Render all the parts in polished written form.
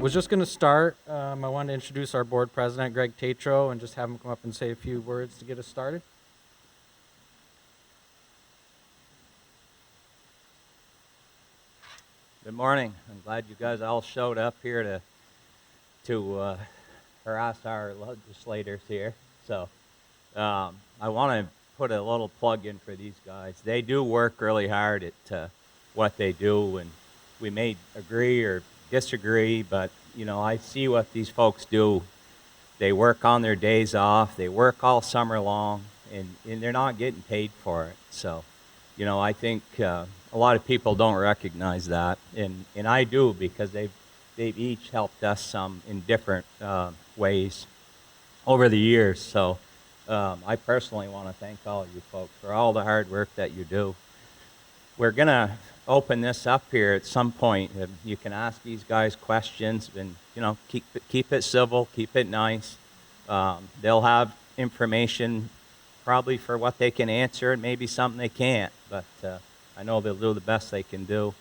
was just going to start. I wanted to introduce our board president, Greg Tatro, and just have him come up and say a few words to get us started. Good morning. I'm glad you guys all showed up here to harass our legislators here. So I want to put a little plug in for these guys. They do work really hard at what they do, and we may agree or disagree, but you know, I see what these folks do. They work on their days off. They work all summer long, and they're not getting paid for it. So, you know, I think a lot of people don't recognize that, and I do, because they've each helped us some in different ways over the years. So I personally want to thank all of you folks for all the hard work that you do. We're going to open this up here at some point. You can ask these guys questions, and you know, keep it civil, keep it nice. They'll have information probably for what they can answer, and maybe something they can't, but I know they'll do the best they can do.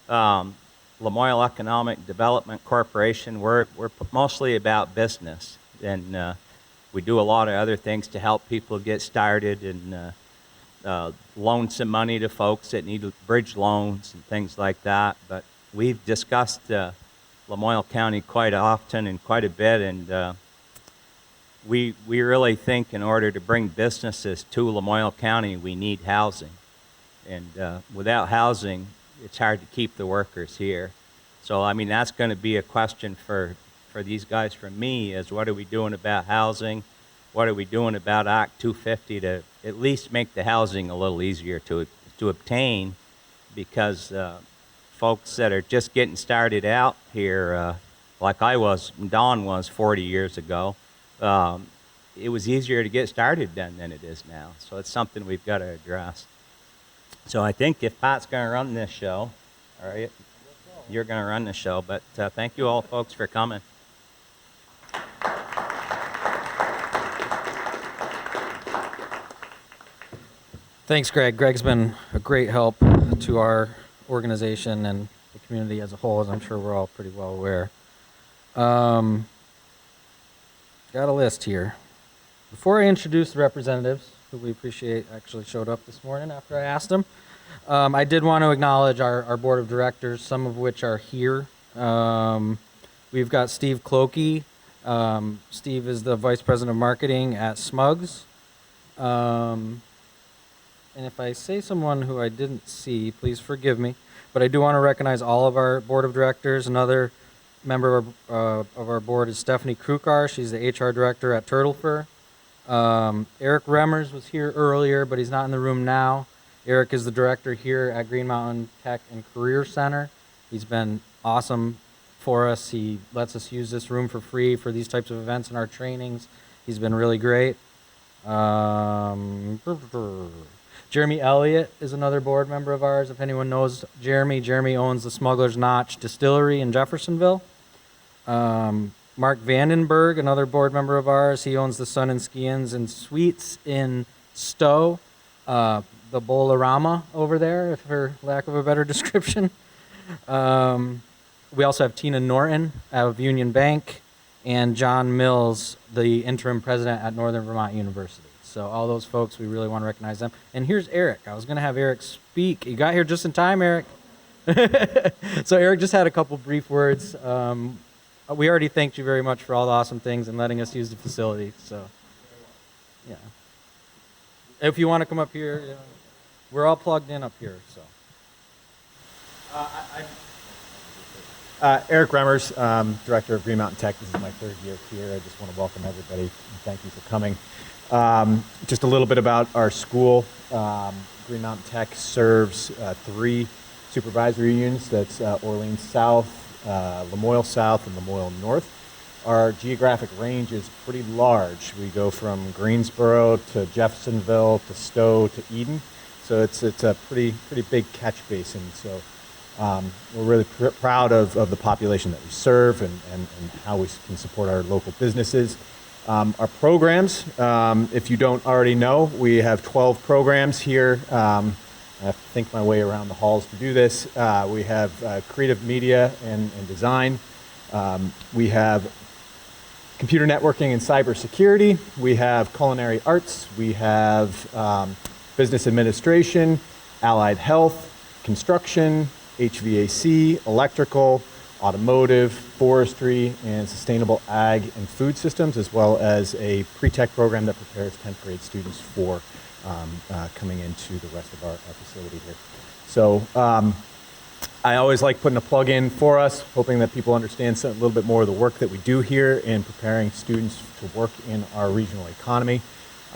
Lamoille Economic Development Corporation, we're mostly about business, and we do a lot of other things to help people get started, and loan some money to folks that need bridge loans and things like that. But we've discussed Lamoille County quite often and quite a bit, and we really think in order to bring businesses to Lamoille County, we need housing. And without housing, it's hard to keep the workers here. So, I mean, that's going to be a question for these guys from me, is what are we doing about housing? What are we doing about Act 250 to at least make the housing a little easier to obtain? Because folks that are just getting started out here, like I was, Don was 40 years ago, it was easier to get started then than it is now. So it's something we've got to address. So I think if Pat's going to run this show, all right, you're going to run the show. But thank you all, folks, for coming. Thanks, Greg. Greg's been a great help to our organization and the community as a whole, as I'm sure we're all pretty well aware. Got a list here. Before I introduce the representatives, who we appreciate actually showed up this morning after I asked them, I did want to acknowledge our board of directors, some of which are here. We've got Steve Clokey. Steve is the Vice President of Marketing at Smugs. And if I say someone who I didn't see, please forgive me. But I do want to recognize all of our board of directors. Another member of our board is Stephanie Krukar. She's the HR director at Turtlefur. Eric Remmers was here earlier, but he's not in the room now. Eric is the director here at Green Mountain Tech and Career Center. He's been awesome for us. He lets us use this room for free for these types of events and our trainings. He's been really great. Jeremy Elliott is another board member of ours. If anyone knows Jeremy owns the Smuggler's Notch Distillery in Jeffersonville. Mark Vandenberg, another board member of ours. He owns the Sun and Skians and Suites in Stowe, the Bolorama over there, for lack of a better description. We also have Tina Norton of Union Bank, and John Mills, the interim president at Northern Vermont University. So all those folks, we really want to recognize them. And here's Eric. I was going to have Eric speak. You got here just in time, Eric. So Eric just had a couple brief words. We already thanked you very much for all the awesome things and letting us use the facility. So, yeah. If you want to come up here, we're all plugged in up here. So. Eric Remmers, Director of Green Mountain Tech. This is my third year here. I just want to welcome everybody and thank you for coming. Just a little bit about our school. Green Mountain Tech serves 3 supervisory unions. That's Orleans South, Lamoille South, and Lamoille North. Our geographic range is pretty large. We go from Greensboro to Jeffersonville to Stowe to Eden. So it's a pretty big catch basin. So we're really proud of the population that we serve and how we can support our local businesses. Our programs, if you don't already know, we have 12 programs here. I have to think my way around the halls to do this. We have creative media and design, We have computer networking and cybersecurity. We have culinary arts. We have business administration, allied health, construction, HVAC, electrical, automotive, forestry, and sustainable ag and food systems, as well as a pre-tech program that prepares 10th grade students for coming into the rest of our facility here. So I always like putting a plug in for us, hoping that people understand a little bit more of the work that we do here in preparing students to work in our regional economy.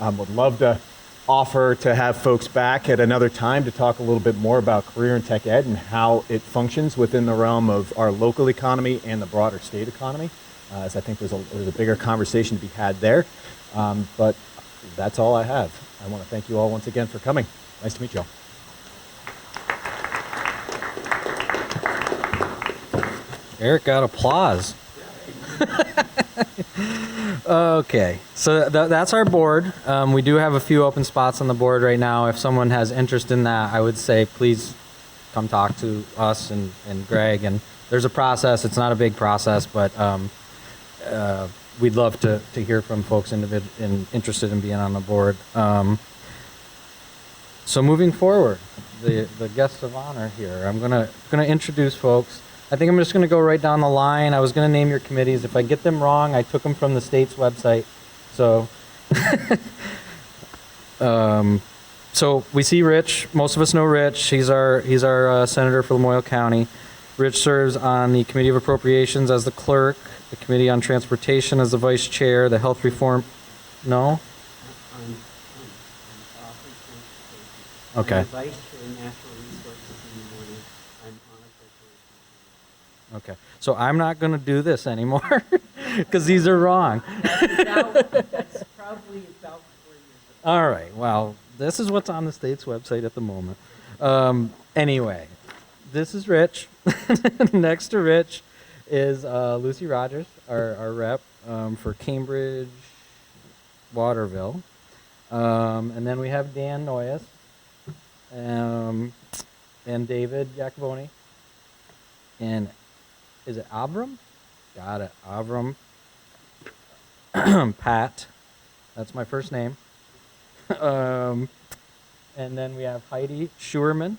Would love to offer to have folks back at another time to talk a little bit more about career and tech ed and how it functions within the realm of our local economy and the broader state economy, as I think there's a bigger conversation to be had there. But that's all I have. I want to thank you all once again for coming. Nice to meet you all. Eric got applause. Okay, so that's our board. We do have a few open spots on the board right now. If someone has interest in that, I would say please come talk to us and Greg. And there's a process. It's not a big process, but we'd love to hear from folks interested in being on the board. So moving forward, the guests of honor here. I'm gonna introduce folks. I think I'm just going to go right down the line. I was going to name your committees. If I get them wrong, I took them from the state's website. So, so we see Rich. Most of us know Rich. He's our senator for Lamoille County. Rich serves on the Committee of Appropriations as the clerk, the Committee on Transportation as the vice chair, the Health Reform. No? Okay. I'm vice chair of natural resources in the morning. I'm on a Okay, so I'm not going to do this anymore because these are wrong. That's probably about 4 years ago. All right, well, this is what's on the state's website at the moment. Anyway, this is Rich. Next to Rich is Lucy Rogers, our rep for Cambridge, Waterville. And then we have Dan Noyes and David Yacovone. And is it Avram? Got it. Avram Patt. That's my first name. And then we have Heidi Scheuermann,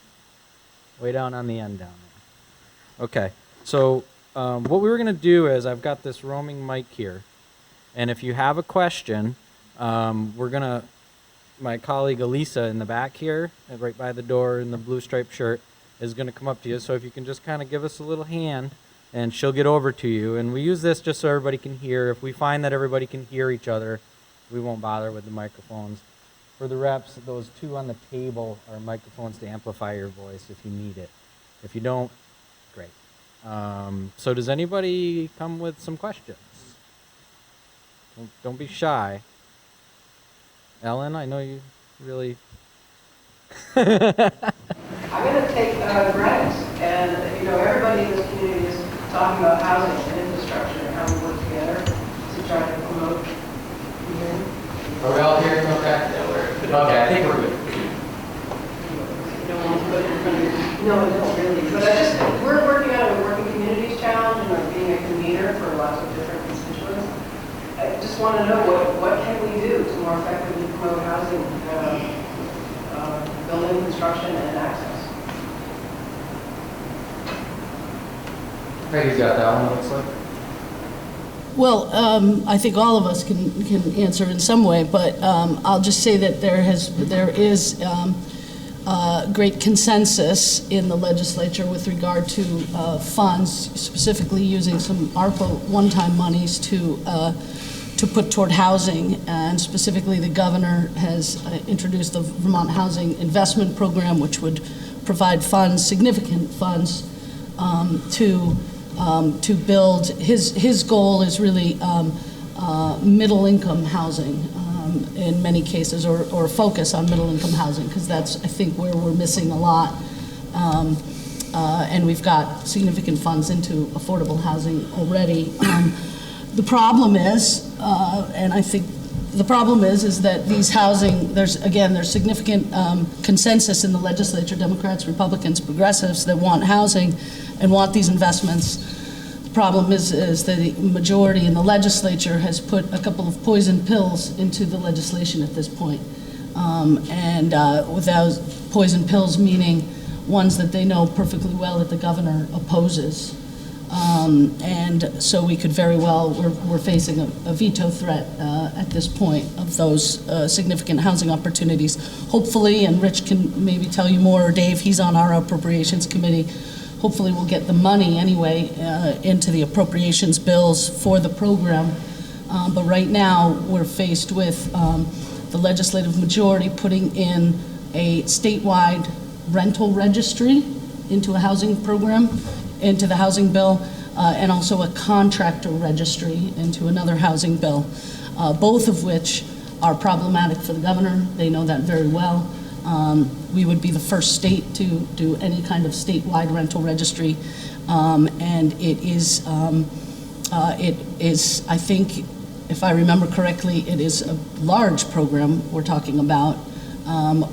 way down on the end down there. Okay, so what we were going to do is I've got this roaming mic here. And if you have a question, my colleague Elisa in the back here, right by the door in the blue striped shirt, is going to come up to you. So if you can just kind of give us a little hand, and she'll get over to you. And we use this just so everybody can hear. If we find that everybody can hear each other, we won't bother with the microphones. For the reps, those two on the table are microphones to amplify your voice if you need it. If you don't, great. So does anybody come with some questions? Don't be shy. Ellen, I know you really... I'm going to take Greg's, and everybody in this community is talking about housing and infrastructure and how we work together to try to promote. Are we all hearing okay? Yeah, okay, I think we're good. You don't want to put it in front of you. No, I don't really. But we're working on a Working Communities Challenge and we're being a convener for lots of different constituents. I just want to know what can we do to more effectively promote housing, building, construction, and access. Heidi's got that one, looks like. Well, I think all of us can answer in some way, but I'll just say that there is great consensus in the legislature with regard to funds, specifically using some ARPA one-time monies to put toward housing, and specifically the governor has introduced the Vermont Housing Investment Program, which would provide funds, significant funds, to build. His goal is really middle-income housing in many cases, or focus on middle-income housing, because that's, I think, where we're missing a lot. And we've got significant funds into affordable housing already. The problem is, and I think the problem is that these housing, there's significant consensus in the legislature, Democrats, Republicans, progressives, that want housing and want these investments. problem is that the majority in the legislature has put a couple of poison pills into the legislation at this point. Without poison pills meaning ones that they know perfectly well that the governor opposes. And so we could very well, we're facing a veto threat at this point of those significant housing opportunities. Hopefully, and Rich can maybe tell you more, or Dave, he's on our appropriations committee, hopefully we'll get the money anyway into the appropriations bills for the program. But right now, we're faced with the legislative majority putting in a statewide rental registry into a housing program, into the housing bill, and also a contractor registry into another housing bill, both of which are problematic for the governor. They know that very well. We would be the first state to do any kind of statewide rental registry, and it is, I think, if I remember correctly, it is a large program we're talking about,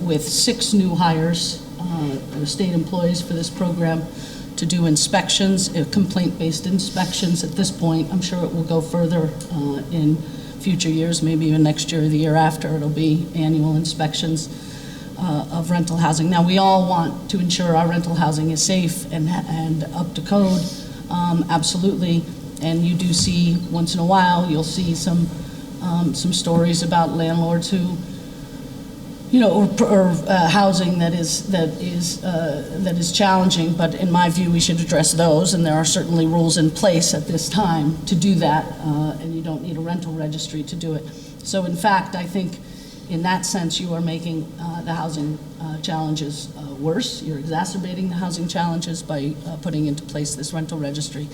with 6 new hires, state employees for this program, to do inspections, complaint-based inspections at this point. I'm sure it will go further in future years, maybe even next year or the year after. It'll be annual inspections of rental housing. Now, we all want to ensure our rental housing is safe and up to code, absolutely. And you do see, once in a while, you'll see some stories about landlords who, you know, or housing that is challenging. But in my view, we should address those, and there are certainly rules in place at this time to do that, and you don't need a rental registry to do it. So, in fact, I think in that sense, you are making the housing challenges worse. You're exacerbating the housing challenges by putting into place this rental registry.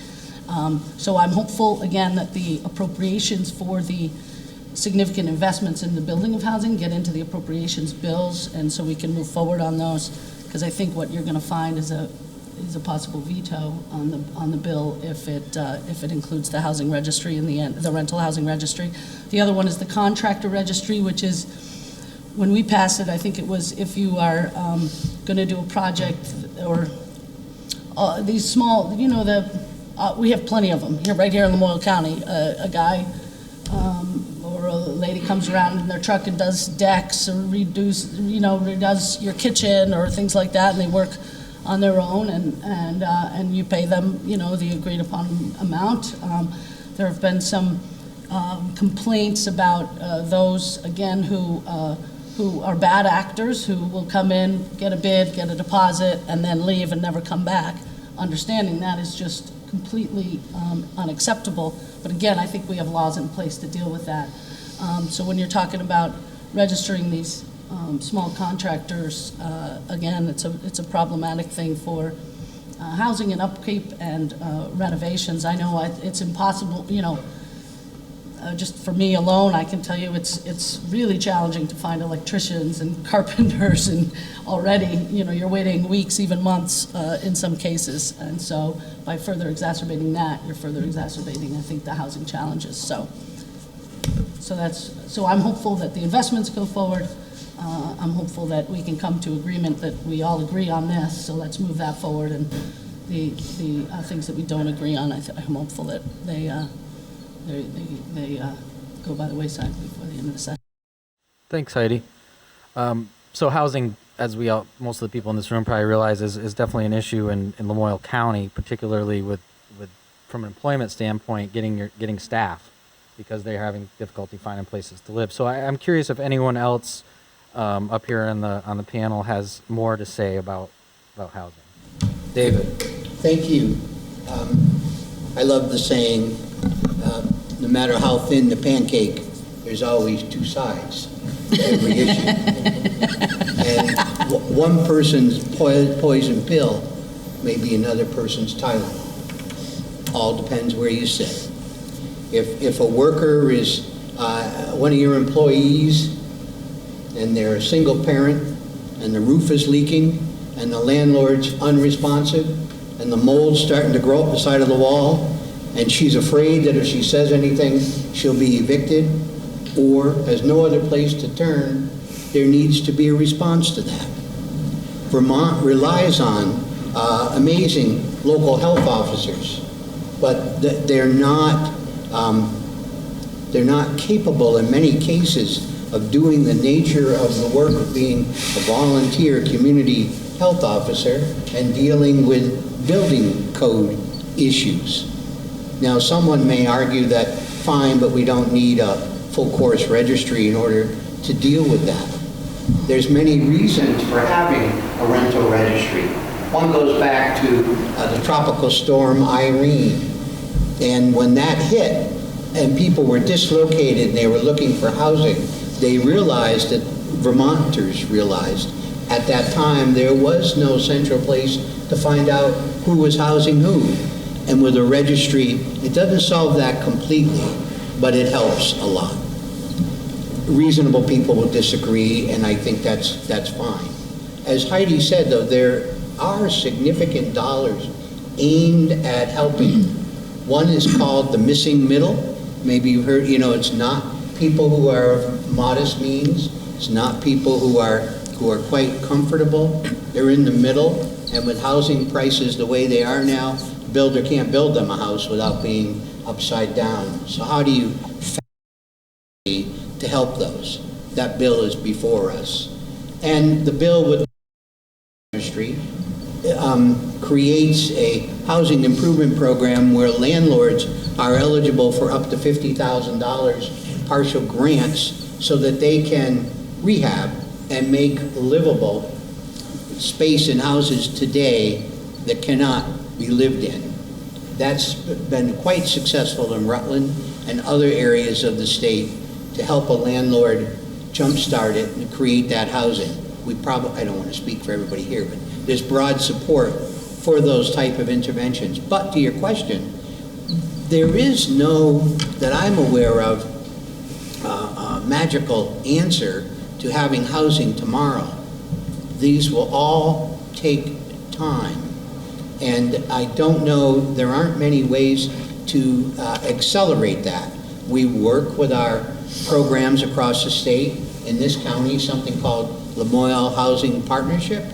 So I'm hopeful, again, that the appropriations for the significant investments in the building of housing get into the appropriations bills, and so we can move forward on those, because I think what you're going to find is a possible veto on the bill if it includes the housing registry in the end, the rental housing registry. The other one is the contractor registry, which is, when we passed it, I think it was if you are going to do a project or these small, you know, we have plenty of them here, right here in Lamoille County. A guy or a lady comes around in their truck and does decks or redoes your kitchen or things like that, and they work on their own, and you pay them, you know, the agreed upon amount. There have been some complaints about those, again, who are bad actors, who will come in, get a bid, get a deposit, and then leave and never come back. Understanding that is just completely unacceptable. But again, I think we have laws in place to deal with that. So when you're talking about registering these small contractors, again, it's a problematic thing for housing and upkeep and renovations. I know it's impossible, you know, just for me alone, I can tell you it's really challenging to find electricians and carpenters, and already, you know, you're waiting weeks, even months in some cases. And so by further exacerbating that, you're further exacerbating, I think, the housing challenges. So I'm hopeful that the investments go forward. I'm hopeful that we can come to agreement that we all agree on this. So let's move that forward. And the things that we don't agree on, I'm hopeful that they go by the wayside before the end of the session. Thanks, Heidi. So housing, as most of the people in this room probably realize, is definitely an issue in Lamoille County, particularly with from an employment standpoint, getting staff, because they're having difficulty finding places to live. So I'm curious if anyone else up here on the panel has more to say about housing. David. Thank you. I love the saying, no matter how thin the pancake, there's always 2 sides to every issue. And one person's poison pill may be another person's Tylenol. All depends where you sit. If a worker is one of your employees and they're a single parent and the roof is leaking and the landlord's unresponsive and the mold's starting to grow up the side of the wall, and she's afraid that if she says anything, she'll be evicted, or has no other place to turn, there needs to be a response to that. Vermont relies on amazing local health officers but they're not capable in many cases of doing the nature of the work of being a volunteer community health officer and dealing with building code issues. Now, someone may argue that, fine, but we don't need a full course registry in order to deal with that. There's many reasons for having a rental registry. One goes back to the tropical storm Irene. And when that hit and people were dislocated and they were looking for housing, they realized that Vermonters realized at that time there was no central place to find out who was housing who. And with a registry, it doesn't solve that completely, but it helps a lot. Reasonable people will disagree, and I think that's fine. As Heidi said, though, there are significant dollars aimed at helping. One is called the missing middle. Maybe you've heard, it's not people who are of modest means. It's not people who are quite comfortable. They're in the middle, and with housing prices the way they are now, the builder can't build them a house without being upside down. So how do you to help those? That bill is before us. And the bill with the industry creates a housing improvement program where landlords are eligible for up to $50,000 partial grants so that they can rehab and make livable space in houses today that cannot be lived in. That's been quite successful in Rutland and other areas of the state to help a landlord jumpstart it and create that housing. I don't want to speak for everybody here, but there's broad support for those type of interventions. But to your question, there is no, that I'm aware of, magical answer to having housing tomorrow. These will all take time. And I don't know, there aren't many ways to accelerate that. We work with our programs across the state. In this county, something called Lamoille Housing Partnership,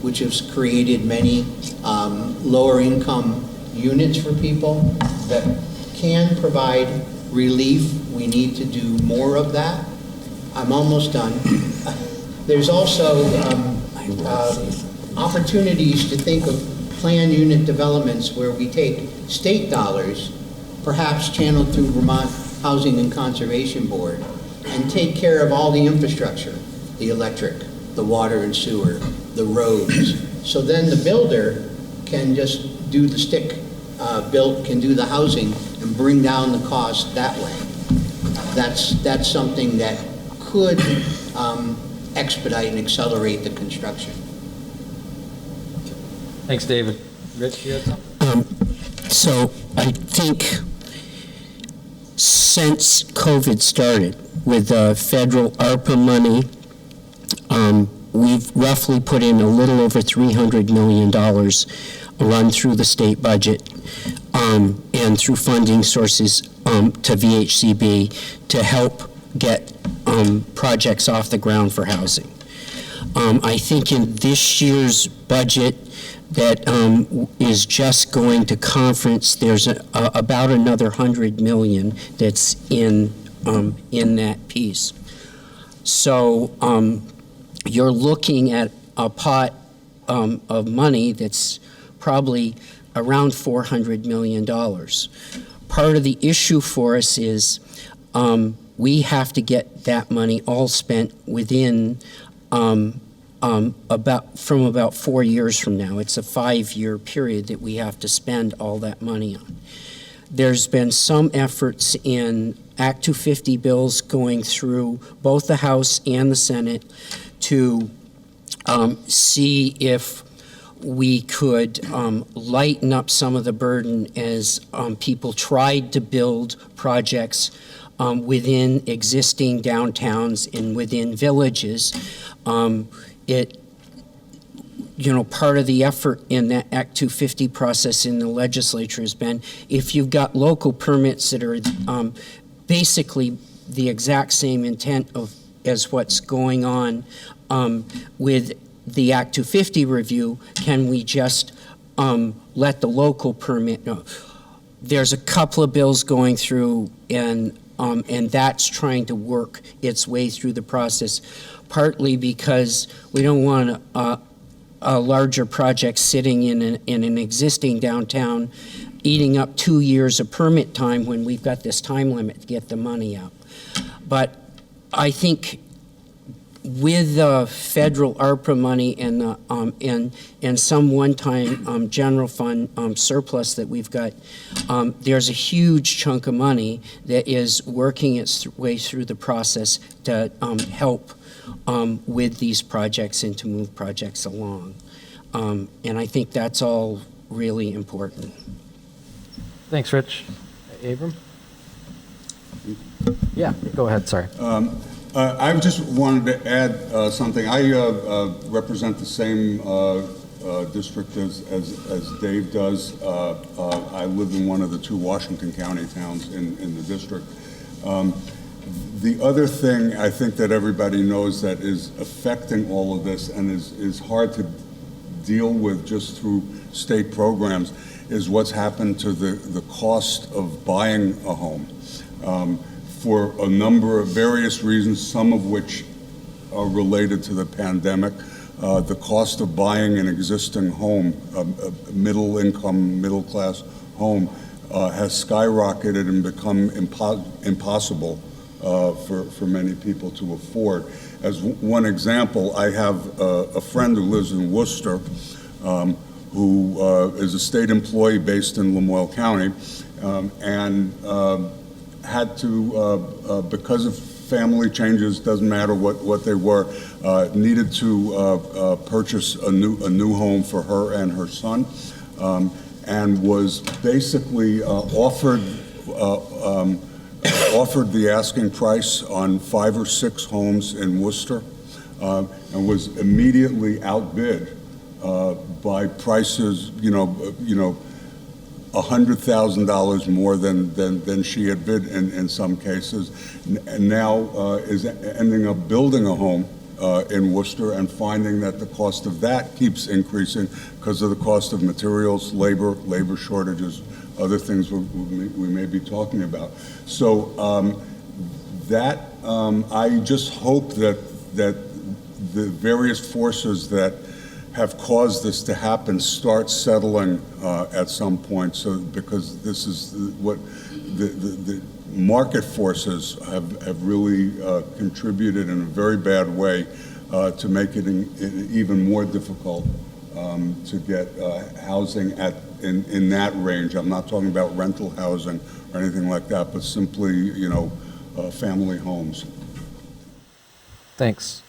which has created many lower income units for people that can provide relief. We need to do more of that. I'm almost done. There's also opportunities to think of planned unit developments where we take state dollars, perhaps channeled through Vermont Housing and Conservation Board, and take care of all the infrastructure, the electric, the water and sewer, the roads. So then the builder can just do the can do the housing and bring down the cost that way. That's something that could expedite and accelerate the construction. Thanks, David. Rich, you had something? So I think since COVID started with federal ARPA money, we've roughly put in a little over $300 million run through the state budget and through funding sources to VHCB to help get projects off the ground for housing. I think in this year's budget that is just going to conference, there's about another $100 million that's in that piece. So you're looking at a pot of money that's probably around $400 million. Part of the issue for us is we have to get that money all spent within about 4 years from now. It's a 5-year period that we have to spend all that money on. There's been some efforts in Act 250 bills going through both the House and the Senate to see if we could lighten up some of the burden as people tried to build projects within existing downtowns and within villages. Part of the effort in that Act 250 process in the legislature has been, if you've got local permits that are basically the exact same intent as what's going on with the Act 250 review, can we just let the local permit know? there's a couple of bills going through, and that's trying to work its way through the process, partly because we don't want a larger project sitting in an existing downtown eating up 2 years of permit time when we've got this time limit to get the money out. But I think with the federal ARPA money and the and some one-time general fund surplus that we've got, there's a huge chunk of money that is working its way through the process to help with these projects and to move projects along. And I think that's all really important. Thanks, Rich. Avram? Yeah, go ahead, sorry. I just wanted to add something. I represent the same district as Dave does. I live in one of the 2 Washington County towns in the district. The other thing I think that everybody knows that is affecting all of this and is hard to deal with just through state programs is what's happened to the cost of buying a home. For a number of various reasons, some of which are related to the pandemic, the cost of buying an existing home, a middle income, middle class home, has skyrocketed and become impossible for many people to afford. As one example, I have a friend who lives in Worcester, who is a state employee based in Lamoille County, and had to, because of family changes, doesn't matter what they were, needed to purchase a new home for her and her son, and was basically offered the asking price on 5 or 6 homes in Worcester, and was immediately outbid by prices, $100,000 more than she had bid in some cases, and now is ending up building a home in Worcester and finding that the cost of that keeps increasing because of the cost of materials, labor shortages, other things we may be talking about. So I just hope that the various forces that have caused this to happen start settling at some point, because this is what the market forces have really contributed in a very bad way to make it even more difficult to get housing in that range. I'm not talking about rental housing or anything like that, but simply, family homes. Thanks.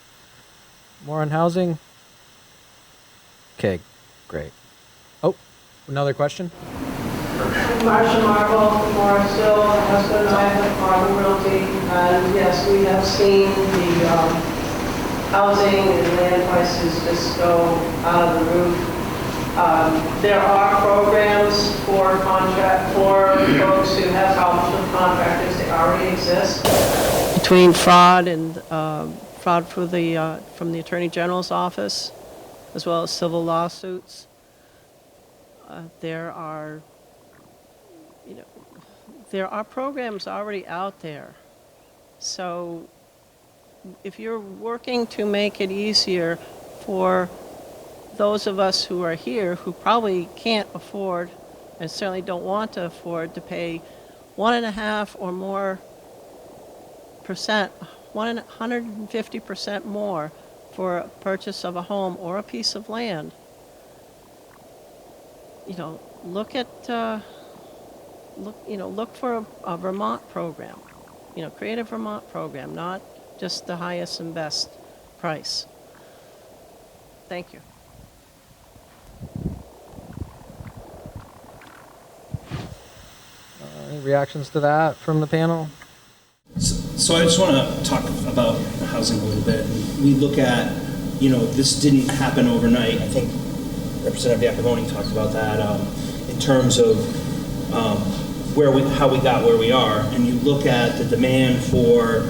More on housing? Okay, great. Oh, another question? Marcia Marble, Morrisville, my husband and I have Marble Realty, and yes, we have seen the housing and land prices just go out of the roof. There are programs for folks who have problems with contractors. They already exist. Between fraud and fraud from the Attorney General's office, as well as civil lawsuits, there are programs already out there. So if you're working to make it easier for those of us who are here who probably can't afford and certainly don't want to afford to pay 1.5 or more percent, 150% more for a purchase of a home or a piece of land, look for a Vermont program, create a Vermont program, not just the highest and best price. Thank you. Any reactions to that from the panel? So I just want to talk about housing a little bit. We look at, this didn't happen overnight. I think Representative Yacovone talked about that in terms of how we got where we are. And you look at the demand for,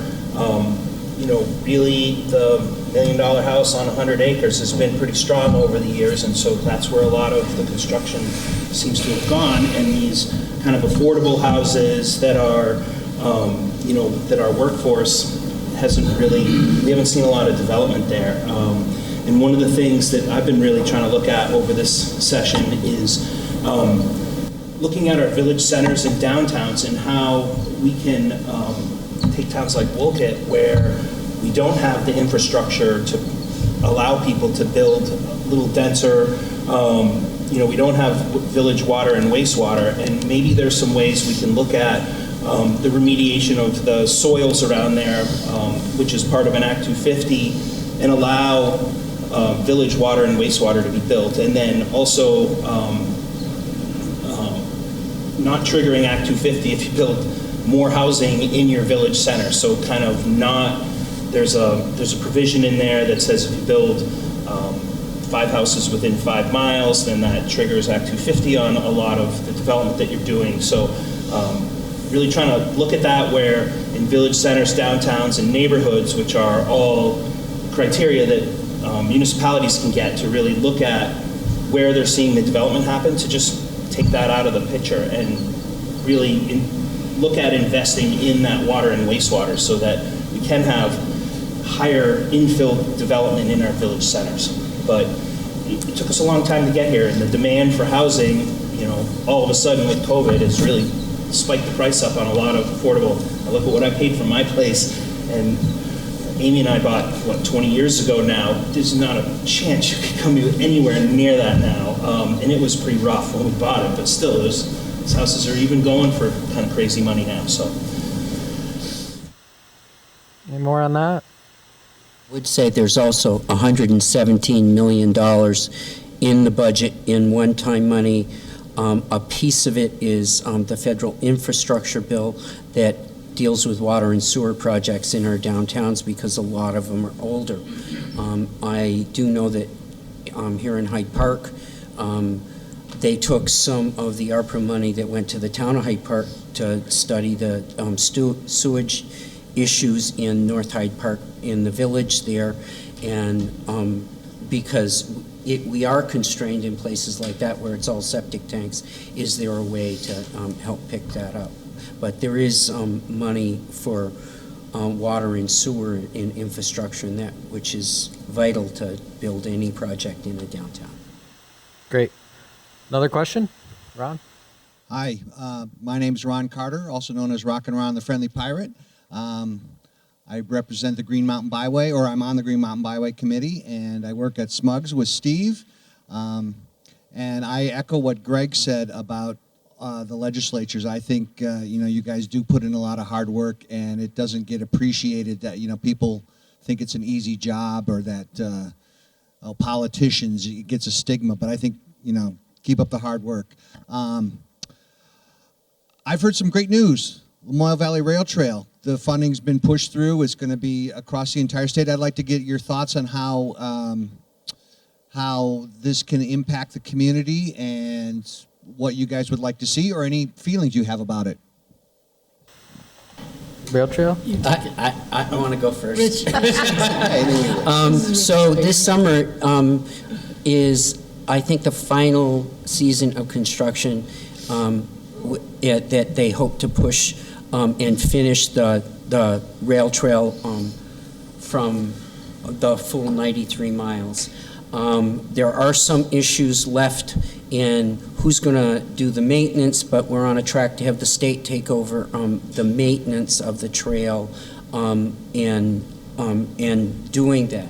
really the million house on 100 acres has been pretty strong over the years, and so that's where a lot of the construction seems to have gone. And these kind of affordable houses that are, that our workforce we haven't seen a lot of development there. And one of the things that I've been really trying to look at over this session is looking at our village centers and downtowns and how we can take towns like Wolcott, where we don't have the infrastructure to allow people to build a little denser. We don't have village water and wastewater, and maybe there's some ways we can look at the remediation of the soils around there, which is part of an Act 250, and allow village water and wastewater to be built, and then also not triggering Act 250 if you build more housing in your village center. So kind of not, there's a provision in there that says if you build 5 houses within 5 miles, then that triggers Act 250 on a lot of the development that you're doing. So really trying to look at that, where in village centers, downtowns, and neighborhoods, which are all criteria that municipalities can get to really look at where they're seeing the development happen, to just take that out of the picture and really look at investing in that water and wastewater so that we can have higher infill development in our village centers. But it took us a long time to get here, and the demand for housing, all of a sudden with COVID has really spiked the price up on a lot of affordable. I look at what I paid for my place, and Amy and I bought, 20 years ago now. There's not a chance you could come anywhere near that now. And it was pretty rough when we bought it, but still, these houses are even going for kind of crazy money now. So, Any more on that? I would say there's also $117 million in the budget in one-time money. A piece of it is the federal infrastructure bill that deals with water and sewer projects in our downtowns, because a lot of them are older. I do know that here in Hyde Park, they took some of the ARPA money that went to the town of Hyde Park to study the sewage issues in North Hyde Park in the village there, and because we are constrained in places like that where it's all septic tanks, is there a way to help pick that up? But there is money for water and sewer in infrastructure, and that which is vital to build any project in a downtown. Great. Another question? Ron? Hi, my name is Ron Carter, also known as Rockin' Ron the Friendly Pirate. I represent the Green Mountain Byway, or I'm on the Green Mountain Byway Committee, and I work at Smugs with Steve. And I echo what Greg said about the legislatures. I think, you guys do put in a lot of hard work, and it doesn't get appreciated that, people think it's an easy job, or that politicians, it gets a stigma, but I think, keep up the hard work. I've heard some great news. Lamoille Valley Rail Trail, the funding's been pushed through. It's going to be across the entire state. I'd like to get your thoughts on how this can impact the community and what you guys would like to see, or any feelings you have about it. Rail trail? I want to go first. Rich. So this summer is, I think, the final season of construction that they hope to push and finish the rail trail from the full 93 miles. There are some issues left in who's going to do the maintenance, but we're on a track to have the state take over the maintenance of the trail and doing that.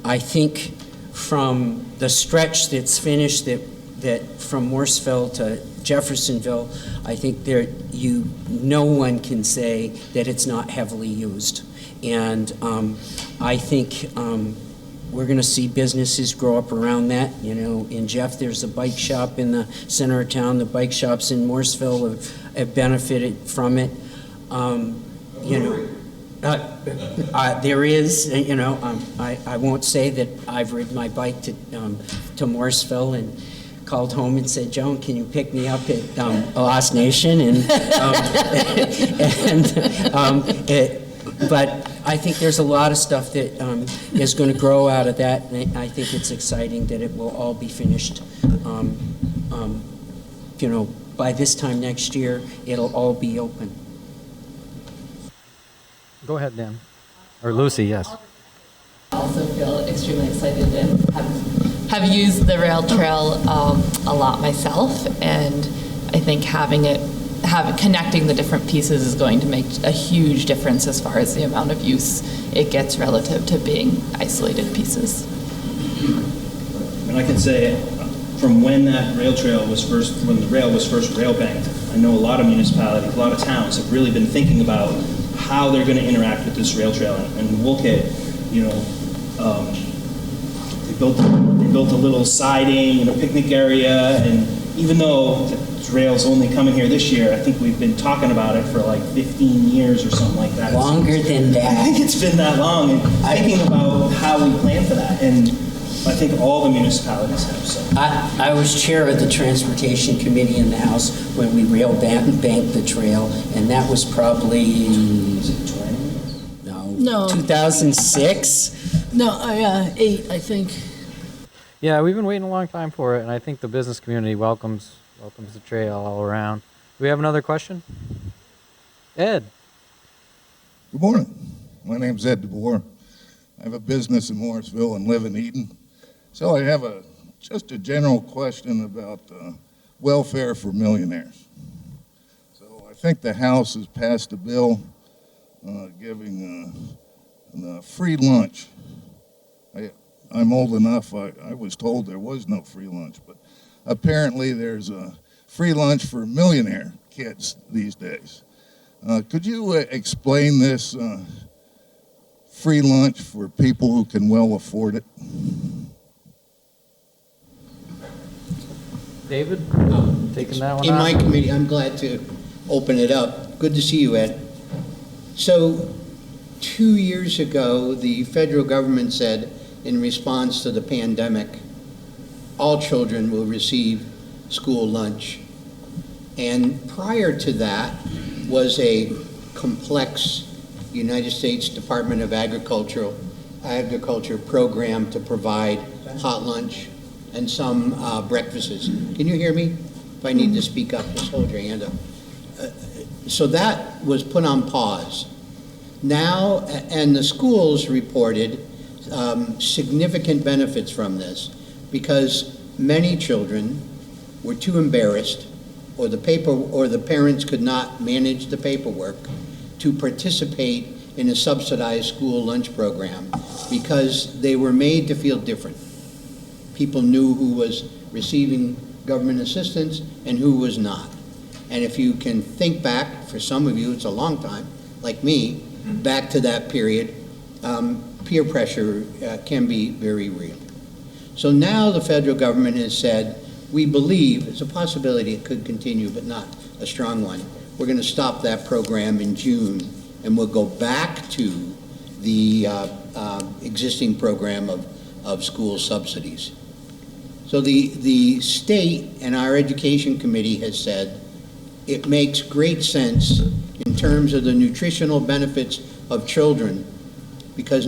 I think from the stretch that's finished, that from Morrisville to Jeffersonville, I think no one can say that it's not heavily used. And I think we're going to see businesses grow up around that. In Jeff, there's a bike shop in the center of town. The bike shops in Morrisville have benefited from it. There is, I won't say that I've ridden my bike to Morrisville and called home and said, Joan, can you pick me up at Lost Nation? But I think there's a lot of stuff that is going to grow out of that, and I think it's exciting that it will all be finished. By this time next year, it'll all be open. Go ahead, Dan. Or Lucy, yes. I also feel extremely excited and have used the rail trail a lot myself, and I think connecting the different pieces is going to make a huge difference as far as the amount of use it gets relative to being isolated pieces. And I can say, from when that rail trail was first, when the rail was first rail banked, I know a lot of municipalities, a lot of towns have really been thinking about how they're going to interact with this rail trail. And Woolkit, they built a little siding and a picnic area, and even though the rail's only coming here this year, I think we've been talking about it for like 15 years or something like that. Longer than that. I think it's been that long, and thinking about how we plan for that, and I think all the municipalities have. So I was chair of the transportation committee in the House when we rail banked the trail, and that was probably 2006. No, 8, I think. Yeah, we've been waiting a long time for it, and I think the business community welcomes the trail all around. Do we have another question? Ed. Good morning. My name's Ed DeBoer. I have a business in Morrisville and live in Eden. So I have just a general question about welfare for millionaires. So I think the House has passed a bill giving free lunch. I'm old enough, I was told there was no free lunch, but apparently there's a free lunch for millionaire kids these days. Could you explain this free lunch for people who can well afford it? David, taking that one In on? my committee, I'm glad to open it up. Good to see you, Ed. So 2 years ago, the federal government said, in response to the pandemic, all children will receive school lunch. And prior to that was a complex United States Department of Agriculture program to provide hot lunch and some breakfasts. Can you hear me? If I need to speak up, just hold your hand up. So that was put on pause. Now, and the schools reported significant benefits from this because many children were too embarrassed, or the parents could not manage the paperwork to participate in a subsidized school lunch program because they were made to feel different. People knew who was receiving government assistance and who was not. And if you can think back, for some of you, it's a long time, like me, back to that period, peer pressure can be very real. So now the federal government has said, we believe, it's a possibility it could continue, but not a strong one. We're going to stop that program in June, and we'll go back to the existing program of school subsidies. So the state and our education committee has said it makes great sense in terms of the nutritional benefits of children, because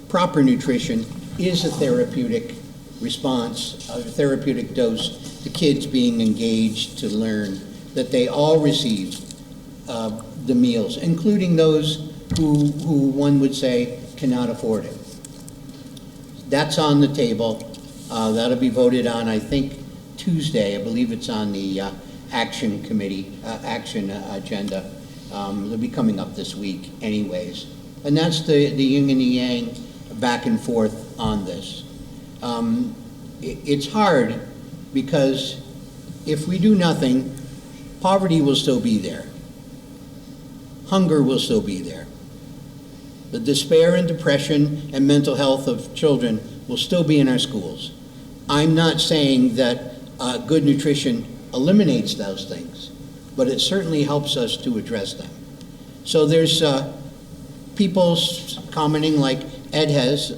proper nutrition is a therapeutic response, a therapeutic dose to kids being engaged to learn, that they all receive the meals, including those who one would say cannot afford it. That's on the table. That'll be voted on, I think, Tuesday. I believe it's on the action committee, action agenda. It'll be coming up this week anyways. And that's the yin and the yang back and forth on this. It's hard because if we do nothing, poverty will still be there. Hunger will still be there. The despair and depression and mental health of children will still be in our schools. I'm not saying that good nutrition eliminates those things, but it certainly helps us to address them. So there's people commenting like Ed has,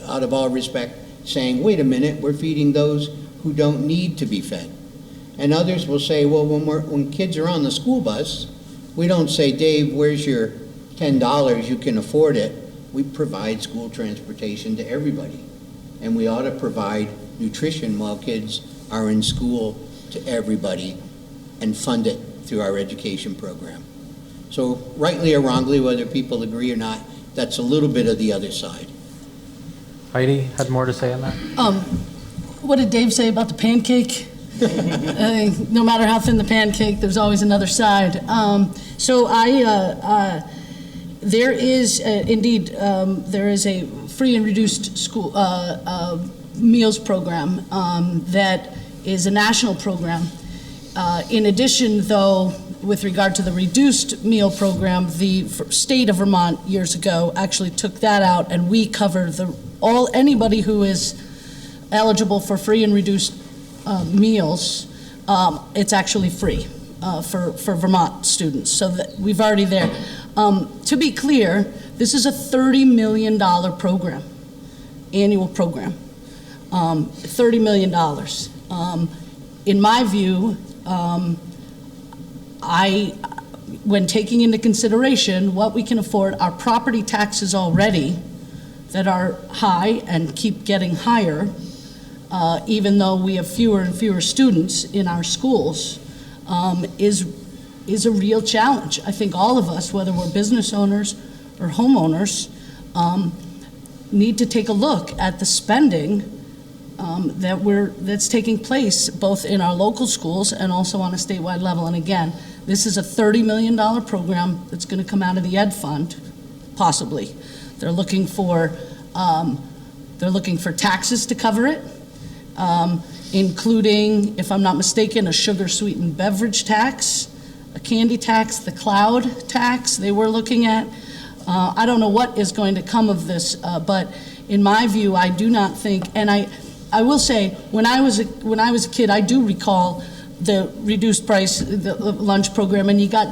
out of all respect, saying, wait a minute, we're feeding those who don't need to be fed. And others will say, well, when kids are on the school bus, we don't say, Dave, where's your $10, you can afford it, we provide school transportation to everybody. And we ought to provide nutrition while kids are in school to everybody and fund it through our education program. So rightly or wrongly, whether people agree or not, that's a little bit of the other side. Heidi had more to say on that? What did Dave say about the pancake? No matter how thin the pancake, there's always another side. There is indeed there is a free and reduced school meals program that is a national program. In addition, though, with regard to the reduced meal program, the state of Vermont years ago actually took that out, and we cover anybody who is eligible for free and reduced meals. It's actually free for Vermont students, so that we've already there. To be clear, this is a $30 million program, annual program, $30 million. In my view, when taking into consideration what we can afford, our property taxes already that are high and keep getting higher, even though we have fewer and fewer students in our schools, is a real challenge. I think all of us, whether we're business owners or homeowners, need to take a look at the spending that's taking place both in our local schools and also on a statewide level. And again, this is a $30 million program that's going to come out of the Ed Fund, possibly. They're looking for taxes to cover it, including, if I'm not mistaken, a sugar-sweetened beverage tax, a candy tax, the cloud tax they were looking at. I don't know what is going to come of this, but in my view, I do not think, and I will say, when I was a kid, I do recall the reduced price, the lunch program, and you got,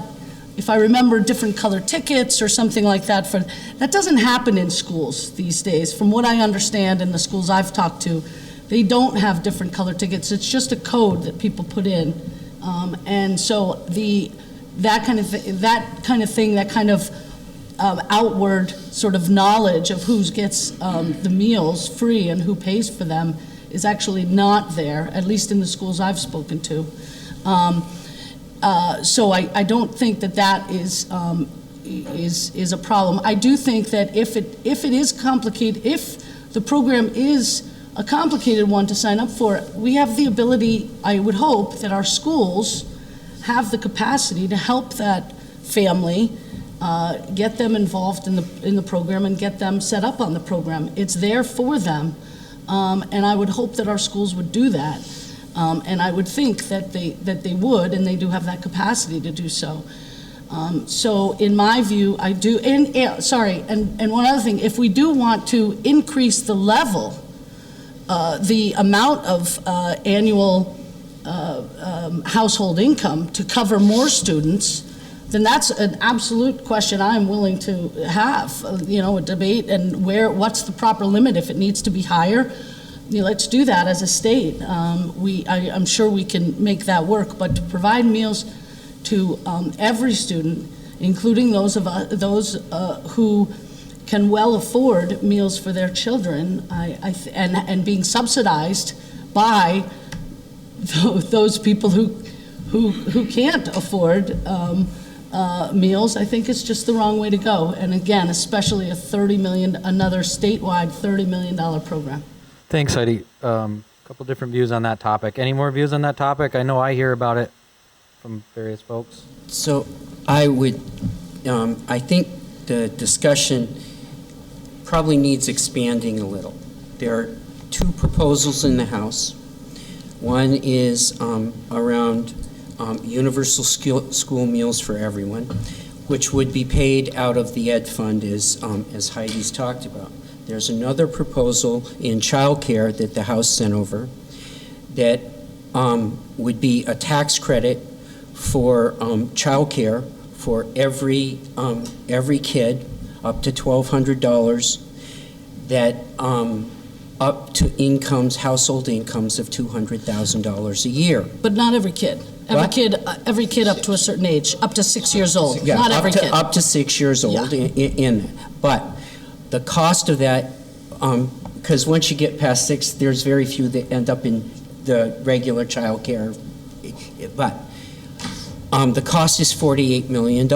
if I remember, different color tickets or something like that. That doesn't happen in schools these days. From what I understand in the schools I've talked to, they don't have different color tickets. It's just a code that people put in, and so that kind of outward sort of knowledge of who gets the meals free and who pays for them is actually not there, at least in the schools I've spoken to. So I don't think that is a problem. I do think that if it is complicated, if the program is a complicated one to sign up for, we have the ability, I would hope, that our schools have the capacity to help that family, get them involved in the program and get them set up on the program. It's there for them, and I would hope that our schools would do that. And I would think that they would, and they do have that capacity to do so. So in my view, I do, and one other thing, if we do want to increase the level, the amount of annual household income to cover more students, then that's an absolute question I'm willing to have, a debate, and what's the proper limit. If it needs to be higher, let's do that as a state. I'm sure we can make that work, but to provide meals to every student, including those who can well afford meals for their children, and being subsidized by those people who can't afford meals, I think it's just the wrong way to go. And again, especially another statewide $30 million program. Thanks, Heidi. Couple different views on that topic. Any more views on that topic? I know I hear about it from various folks. So I think the discussion probably needs expanding a little. There are two proposals in the House. One is around universal school meals for everyone, which would be paid out of the Ed Fund, as Heidi's talked about. There's another proposal in childcare that the House sent over that would be a tax credit for childcare for every kid up to $1,200, that up to household incomes of $200,000 a year. But not every kid. Every kid up to a certain age, up to 6 years old, Yeah, not every kid. Up to 6 years old Yeah. in that. But the cost of that, because once you get past 6, there's very few that end up in the regular child care. But the cost is $48 million.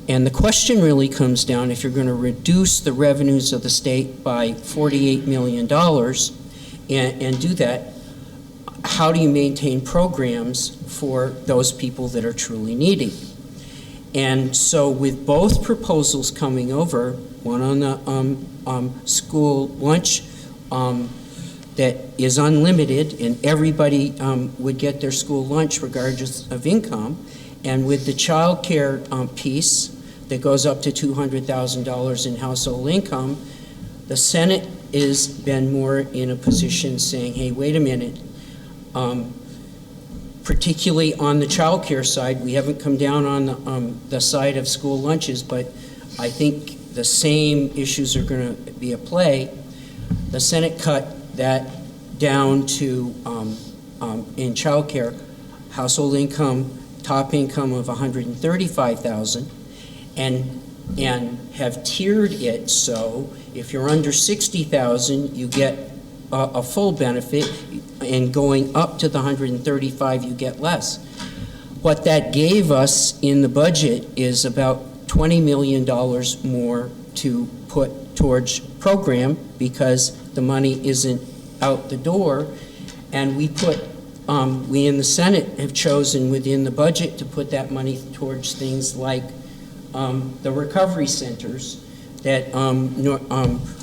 And the question really comes down, if you're going to reduce the revenues of the state by $48 million and do that, how do you maintain programs for those people that are truly needy? And so with both proposals coming over, one on the school lunch that is unlimited and everybody would get their school lunch regardless of income, and with the child care piece that goes up to $200,000 in household income, the Senate has been more in a position saying, hey, wait a minute, particularly on the child care side, we haven't come down on the side of school lunches, but I think the same issues are going to be at play. The Senate cut that down to, in child care, household income, top income of $135,000, and have tiered it so if you're under $60,000, you get a full benefit, and going up to the 135, you get less. What that gave us in the budget is about $20 million more to put towards program because the money isn't out the door, and we in the Senate have chosen within the budget to put that money towards things like the recovery centers. That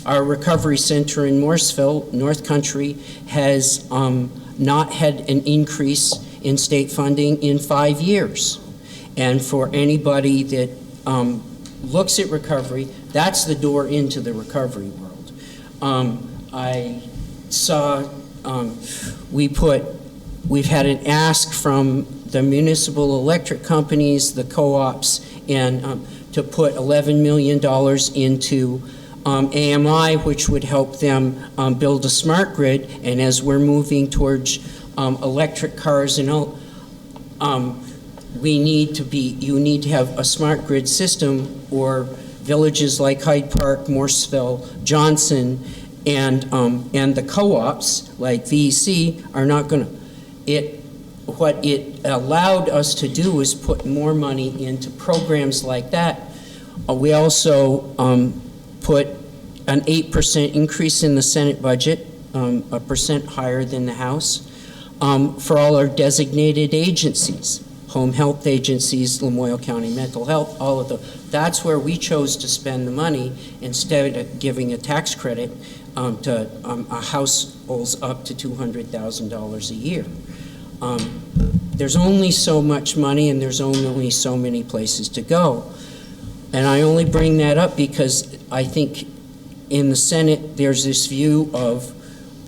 our recovery center in Morrisville, North Country, has not had an increase in state funding in 5 years. And for anybody that looks at recovery, that's the door into the recovery world. I saw we've had an ask from the municipal electric companies, the co-ops, and to put $11 million into AMI, which would help them build a smart grid. And as we're moving towards electric cars and all, you need to have a smart grid system, or villages like Hyde Park, Morrisville, Johnson, and the co-ops like VEC are not going to. What it allowed us to do is put more money into programs like that. We also put an 8% increase in the Senate budget, 1% higher than the House, for all our designated agencies, home health agencies, Lamoille County Mental Health, all of them. That's where we chose to spend the money instead of giving a tax credit to households up to $200,000 a year. There's only so much money and there's only so many places to go. And I only bring that up because I think in the Senate there's this view of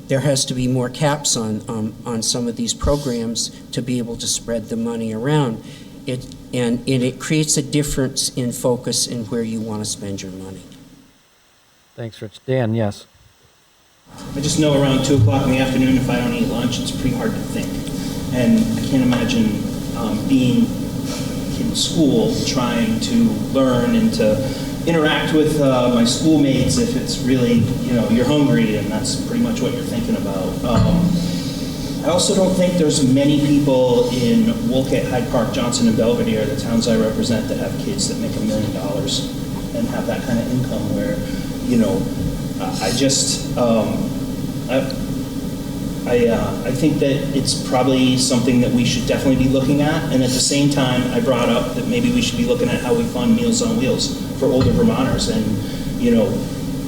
there has to be more caps on some of these programs to be able to spread the money around. It creates a difference in focus in where you want to spend your money. Thanks, Rich. Dan, yes. I just know around 2 o'clock in the afternoon, if I don't eat lunch, it's pretty hard to think. And I can't imagine being in school trying to learn and to interact with my schoolmates if it's really, you're hungry and that's pretty much what you're thinking about. I also don't think there's many people in Wolcott, Hyde Park, Johnson, and Belvedere, the towns I represent, that have kids that make $1 million and have that kind of income where, I think that it's probably something that we should definitely be looking at. And at the same time, I brought up that maybe we should be looking at how we fund Meals on Wheels for older Vermonters. And,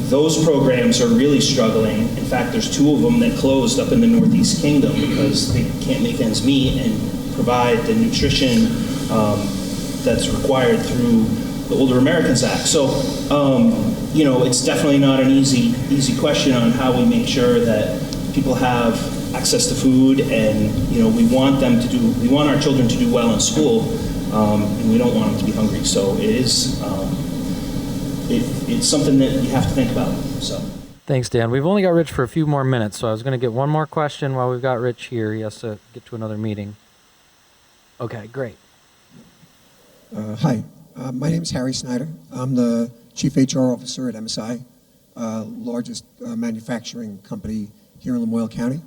those programs are really struggling. In fact, there's 2 of them that closed up in the Northeast Kingdom because they can't make ends meet and provide the nutrition that's required through the Older Americans Act. So, it's definitely not an easy question on how we make sure that people have access to food, and we want our children to do well in school, and we don't want them to be hungry. So it is, it's something that you have to think about. So. Thanks, Dan. We've only got Rich for a few more minutes, so I was going to get one more question while we've got Rich here. He has to get to another meeting. Okay, great. Hi, my name is Harry Snyder. I'm the Chief HR Officer at MSI, largest manufacturing company here in Lamoille County.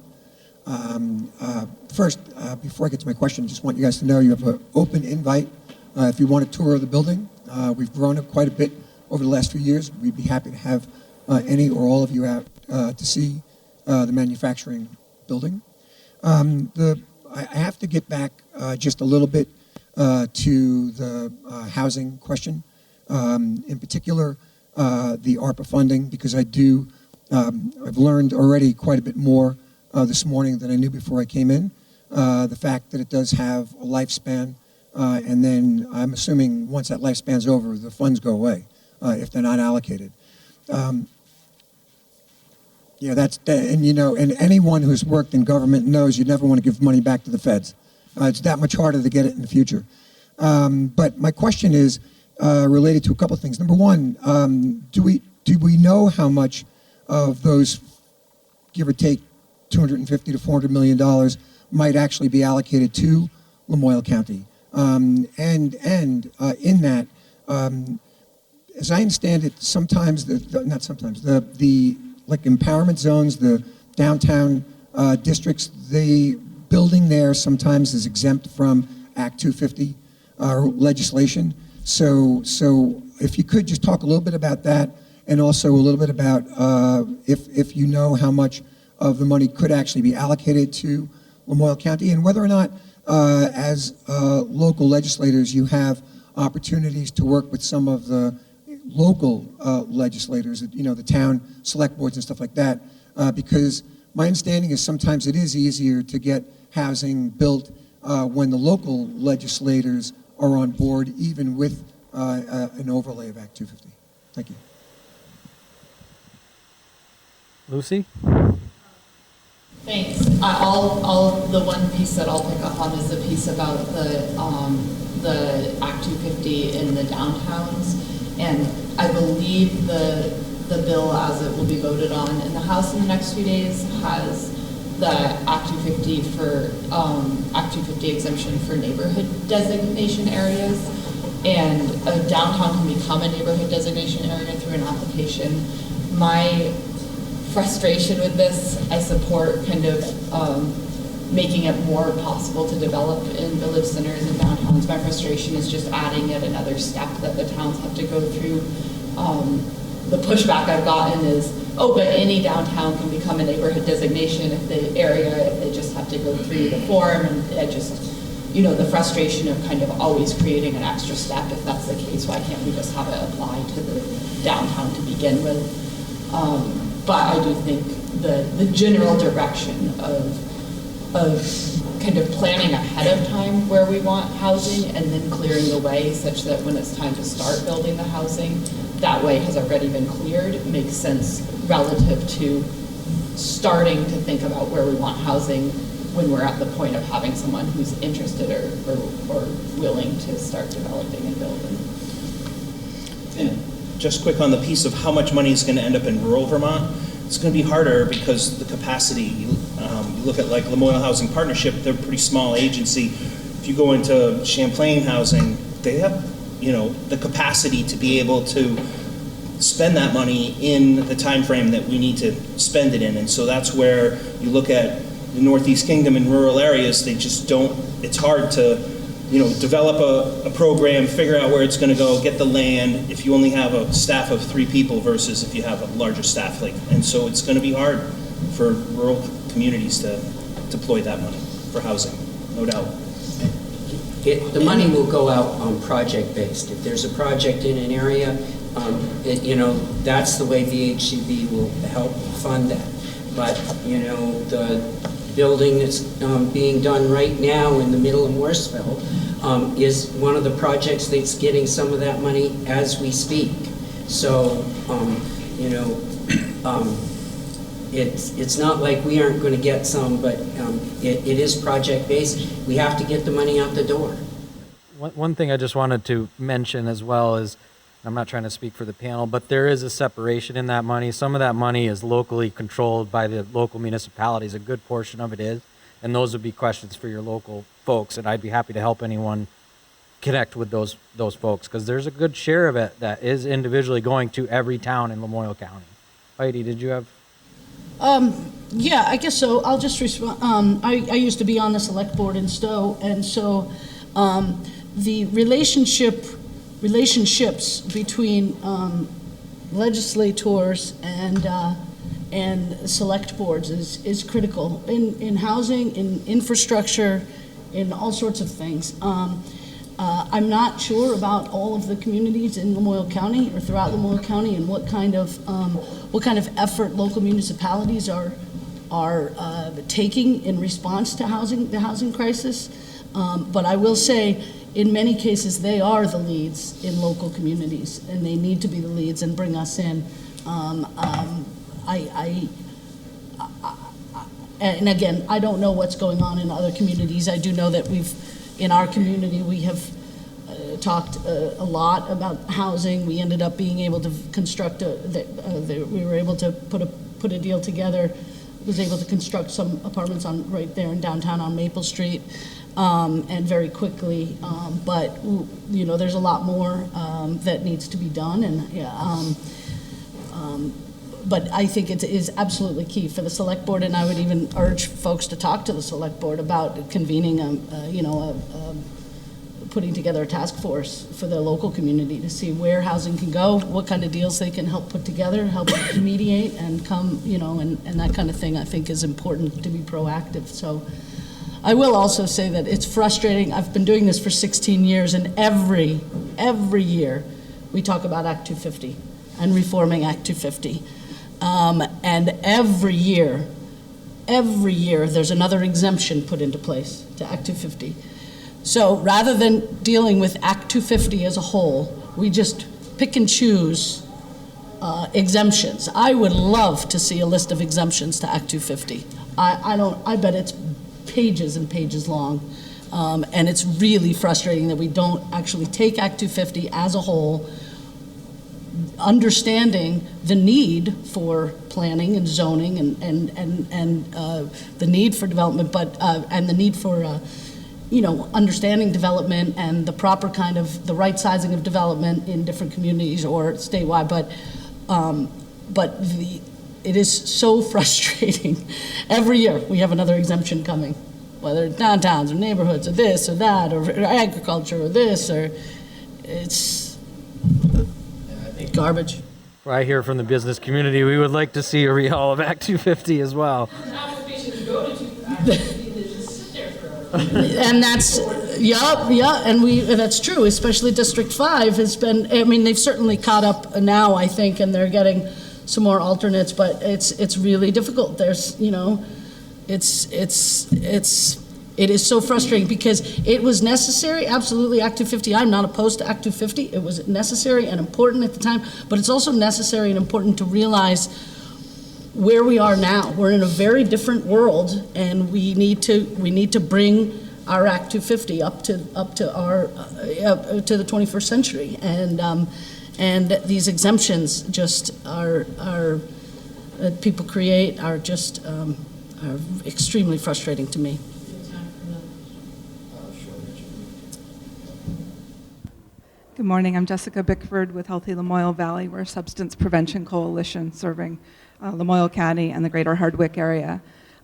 First, before I get to my question, I just want you guys to know you have an open invite if you want a tour of the building. We've grown it quite a bit over the last few years. We'd be happy to have any or all of you out to see the manufacturing building. I have to get back just a little bit to the housing question, in particular the ARPA funding, because I've learned already quite a bit more this morning than I knew before I came in. The fact that it does have a lifespan, and then I'm assuming once that lifespan's over, the funds go away if they're not allocated. And anyone who's worked in government knows you never want to give money back to the feds. It's that much harder to get it in the future. But my question is related to a couple of things. Number one, do we know how much of those, give or take, $250 to $400 million might actually be allocated to Lamoille County? And in that, as I understand it, sometimes the like empowerment zones, the downtown districts, the building there sometimes is exempt from Act 250 legislation. So if you could just talk a little bit about that, and also a little bit about if you know how much of the money could actually be allocated to Lamoille County, and whether or not as local legislators you have opportunities to work with some of the local legislators, the town select boards and stuff like that, because my understanding is sometimes it is easier to get housing built when the local legislators are on board, even with an overlay of Act 250. Thank you. Lucy? Thanks. The one piece that I'll pick up on is the piece about the Act 250 in the downtowns. And I believe the bill as it will be voted on in the House in the next few days has the Act 250 Act 250 exemption for neighborhood designation areas. And a downtown can become a neighborhood designation area through an application. My frustration with this, I support kind of making it more possible to develop in village centers and downtowns. My frustration is just adding yet another step that the towns have to go through. The pushback I've gotten is, but any downtown can become a neighborhood designation if they just have to go through the form, and the frustration of kind of always creating an extra step. If that's the case, why can't we just have it apply to the downtown to begin with? But I do think the general direction of kind of planning ahead of time where we want housing and then clearing the way such that when it's time to start building the housing, that way has already been cleared, makes sense relative to starting to think about where we want housing when we're at the point of having someone who's interested or willing to start developing and building. And just quick on the piece of how much money is going to end up in rural Vermont, it's going to be harder because the capacity, you look at like Lamoille Housing Partnership, they're a pretty small agency. If you go into Champlain Housing, they have the capacity to be able to spend that money in the time frame that we need to spend it in. And so that's where you look at the Northeast Kingdom in rural areas, they just don't, it's hard to develop a program, figure out where it's going to go, get the land, if you only have a staff of 3 people versus if you have a larger staff. And so it's going to be hard for rural communities to deploy that money for housing, no doubt. The money will go out on project-based. If there's a project in an area, that's the way the HCB will help fund that. But, the building that's being done right now in the middle of Morrisville is one of the projects that's getting some of that money as we speak. So, it's not like we aren't going to get some, but it is project-based. We have to get the money out the door. One thing I just wanted to mention as well is, I'm not trying to speak for the panel, but there is a separation in that money. Some of that money is locally controlled by the local municipalities. A good portion of it is. And those would be questions for your local folks, and I'd be happy to help anyone connect with those folks, because there's a good share of it that is individually going to every town in Lamoille County. Heidi, did you have? Yeah, I guess so. I'll just respond. I used to be on the select board in Stowe, and so the relationships between legislators and select boards is critical in housing, in infrastructure, in all sorts of things. I'm not sure about all of the communities in Lamoille County or throughout Lamoille County and what kind of effort local municipalities are taking in response to the housing crisis. But I will say, in many cases, they are the leads in local communities, and they need to be the leads and bring us in. And again, I don't know what's going on in other communities. I do know that in our community, we have talked a lot about housing. We ended up being able to construct we were able to put a deal together, was able to construct some apartments right there in downtown on Maple Street, and very quickly. But there's a lot more that needs to be done, and but I think it is absolutely key for the select board, and I would even urge folks to talk to the select board about convening putting together a task force for their local community to see where housing can go, what kind of deals they can help put together, help mediate and come, and that kind of thing I think is important to be proactive. So I will also say that it's frustrating. I've been doing this for 16 years, and every year we talk about Act 250 and reforming Act 250. And every year there's another exemption put into place to Act 250. So rather than dealing with Act 250 as a whole, we just pick and choose exemptions. I would love to see a list of exemptions to Act 250. I bet it's pages and pages long. And it's really frustrating that we don't actually take Act 250 as a whole, understanding the need for planning and zoning and the need for development, but and the need for understanding development and the proper kind of the right sizing of development in different communities or statewide. But it is so frustrating. Every year we have another exemption coming, whether it's downtowns or neighborhoods or this or that or agriculture or this, or it's garbage. Well, I hear from the business community, we would like to see a rehaul of Act 250 as well. And that's, and that's true, especially District 5 has been, they've certainly caught up now, I think, and they're getting some more alternates, but it's really difficult. There's, it is so frustrating because it was necessary, absolutely, Act 250. I'm not opposed to Act 250. It was necessary and important at the time, but it's also necessary and important to realize where we are now. We're in a very different world, and we need to bring our Act 250 up to the 21st century, and these exemptions just are people create are just are extremely frustrating to me. Good morning. I'm Jessica Bickford with Healthy Lamoille Valley. We're a substance prevention coalition serving Lamoille County and the greater Hardwick area.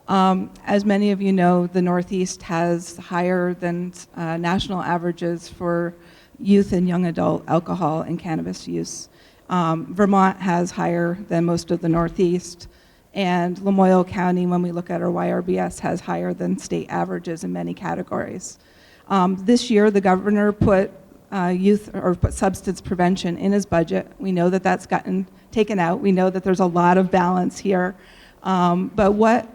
As many of you know, the Northeast has higher than national averages for youth and young adult alcohol and cannabis use. Vermont has higher than most of the Northeast, and Lamoille County, when we look at our YRBS, has higher than state averages in many categories. This year, the governor put put substance prevention in his budget. We know that that's gotten taken out. We know that there's a lot of balance here. But what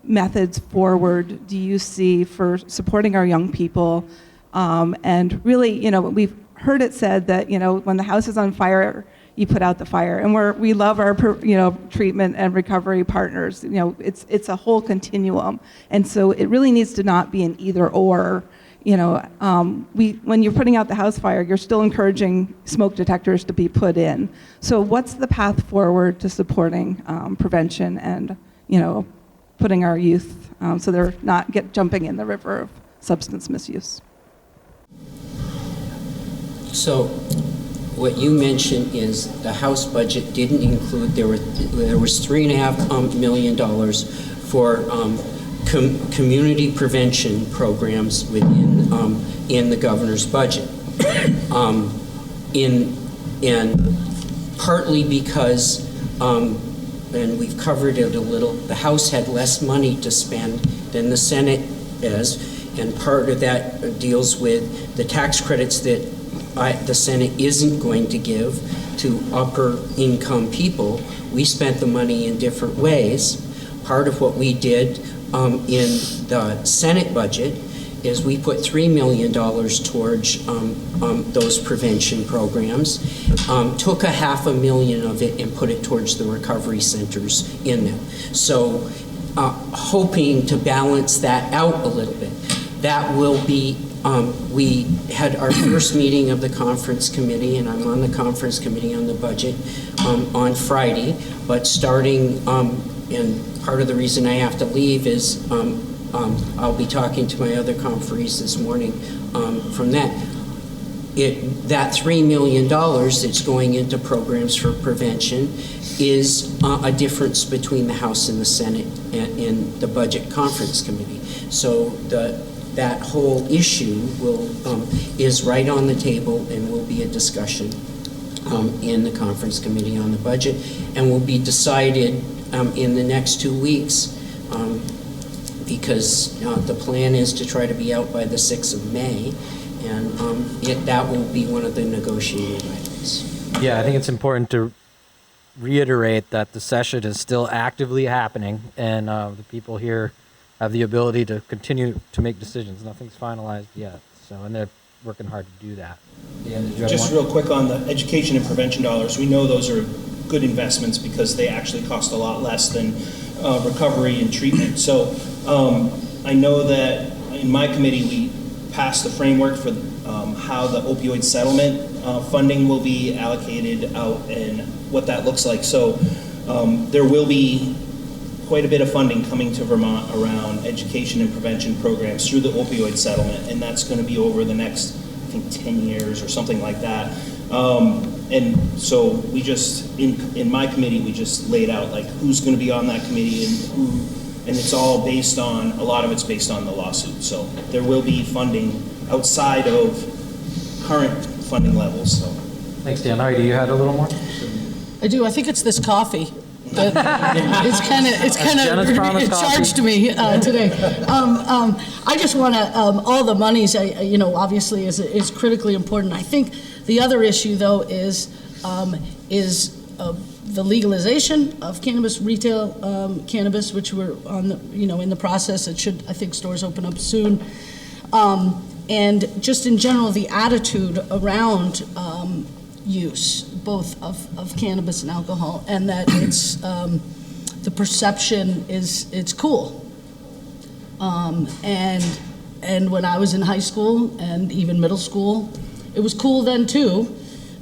methods forward do you see for supporting our young people? And really, we've heard it said that, when the house is on fire, you put out the fire. And we love our, treatment and recovery partners. It's a whole continuum. And so it really needs to not be an either or. When you're putting out the house fire, you're still encouraging smoke detectors to be put in. So what's the path forward to supporting prevention and, putting our youth so they're not jumping in the river of substance misuse. So what you mentioned is the House budget didn't include, there was $3.5 million for community prevention programs within in the governor's budget. And partly because, and we've covered it a little, the House had less money to spend than the Senate does, and part of that deals with the tax credits that the Senate isn't going to give to upper income people. We spent the money in different ways. Part of what we did in the Senate budget is we put $3 million towards those prevention programs, took $500,000 of it and put it towards the recovery centers in them. So hoping to balance that out a little bit. That will be, we had our first meeting of the conference committee, and I'm on the conference committee on the budget on Friday, but starting, and part of the reason I have to leave is I'll be talking to my other conferees this morning from that. That $3 million that's going into programs for prevention is a difference between the House and the Senate in the Budget Conference Committee. So that whole issue is right on the table and will be a discussion in the Conference Committee on the budget, and will be decided in the next 2 weeks. Because the plan is to try to be out by the 6th of May, and that will be one of the negotiated items. Yeah, I think it's important to reiterate that the session is still actively happening, and the people here have the ability to continue to make decisions. Nothing's finalized yet, and they're working hard to do that. Yeah, just real quick on the education and prevention dollars, we know those are good investments because they actually cost a lot less than recovery and treatment. So I know that in my committee we passed the framework for how the opioid settlement funding will be allocated out and what that looks like. So there will be quite a bit of funding coming to Vermont around education and prevention programs through the opioid settlement, and that's going to be over the next, I think, 10 years or something like that. And so we just, in my committee, we just laid out like who's going to be on that committee and it's all based on, a lot of it's based on the lawsuit. So there will be funding outside of current funding levels. So. Thanks, Dan. Heidi, you had a little more? I do. I think it's this coffee. It's kind of charged me today. I just want to, all the monies, obviously is critically important. I think the other issue, though, is the legalization of cannabis, retail cannabis, which we're on in the process. It should, I think, stores open up soon. And just in general, the attitude around use, both of cannabis and alcohol, and that it's the perception is it's cool. And when I was in high school and even middle school, it was cool then too,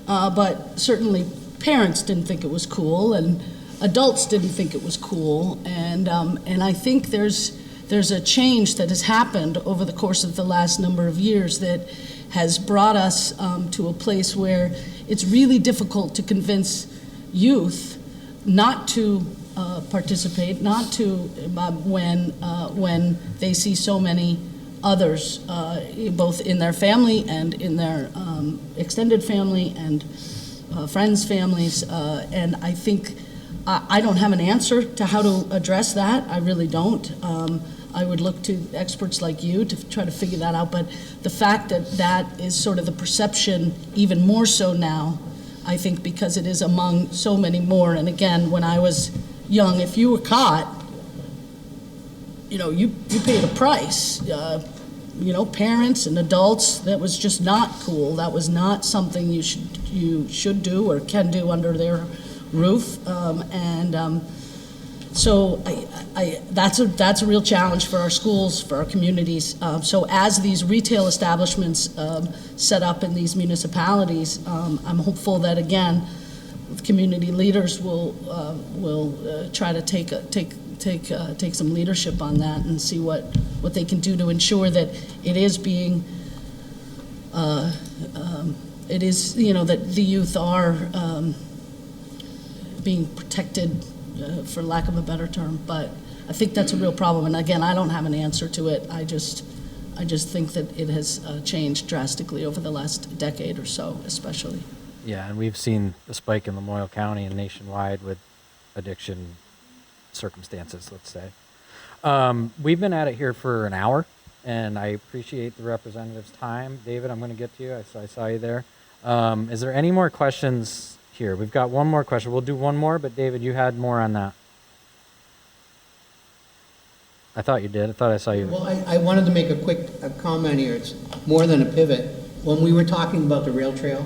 but certainly parents didn't think it was cool, and adults didn't think it was cool, and I think there's a change that has happened over the course of the last number of years that has brought us to a place where it's really difficult to convince youth not to participate, not to when they see so many others, both in their family and in their extended family and friends' families. And I think I don't have an answer to how to address that. I really don't. I would look to experts like you to try to figure that out. But the fact that that is sort of the perception, even more so now, I think because it is among so many more. And again, when I was young, if you were caught, you paid a price. Parents and adults, that was just not cool. That was not something you should do or can do under their roof. So that's a real challenge for our schools, for our communities. So as these retail establishments set up in these municipalities, I'm hopeful that again, community leaders will try to take take some leadership on that and see what they can do to ensure that it is being, it is, that the youth are being protected, for lack of a better term. But I think that's a real problem. And again, I don't have an answer to it. I just think that it has changed drastically over the last decade or so, especially. Yeah, and we've seen a spike in Lamoille County and nationwide with addiction circumstances, let's say. We've been at it here for an hour, and I appreciate the representative's time. David, I'm going to get to you. I saw you there. Is there any more questions here? We've got one more question. We'll do one more, but David, you had more on that. I thought you did. I thought I saw you. Well, I wanted to make a quick comment here. It's more than a pivot. When we were talking about the rail trail,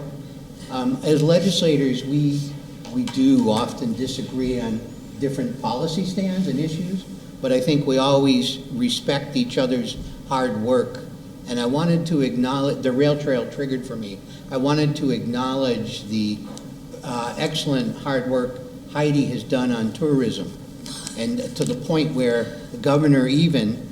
as legislators, we do often disagree on different policy stands and issues, but I think we always respect each other's hard work. And I wanted to acknowledge, the rail trail triggered for me, I wanted to acknowledge the excellent hard work Heidi has done on tourism, and to the point where the governor even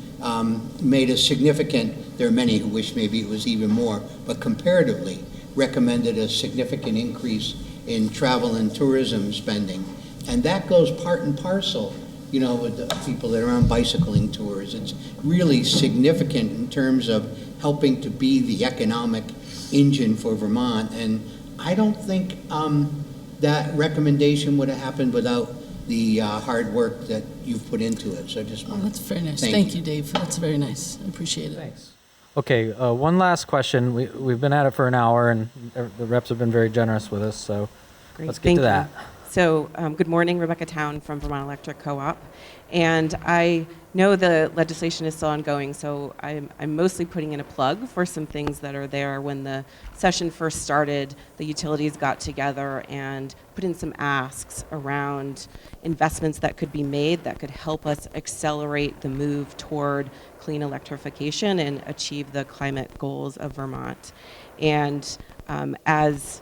made a significant, there are many who wish maybe it was even more, but comparatively recommended a significant increase in travel and tourism spending. And that goes part and parcel, with the people that are on bicycling tours. It's really significant in terms of helping to be the economic engine for Vermont. And I don't think that recommendation would have happened without the hard work that you've put into it. So I just want that's very nice. Thank you, Dave. That's very nice. I appreciate it. Thanks. Okay, one last question. We've been at it for an hour, and the reps have been very generous with us, so Great. let's get to that. So, good morning, Rebecca Town from Vermont Electric Co-op. And I know the legislation is still ongoing, so I'm mostly putting in a plug for some things that are there. When the session first started, the utilities got together and put in some asks around investments that could be made that could help us accelerate the move toward clean electrification and achieve the climate goals of Vermont. And as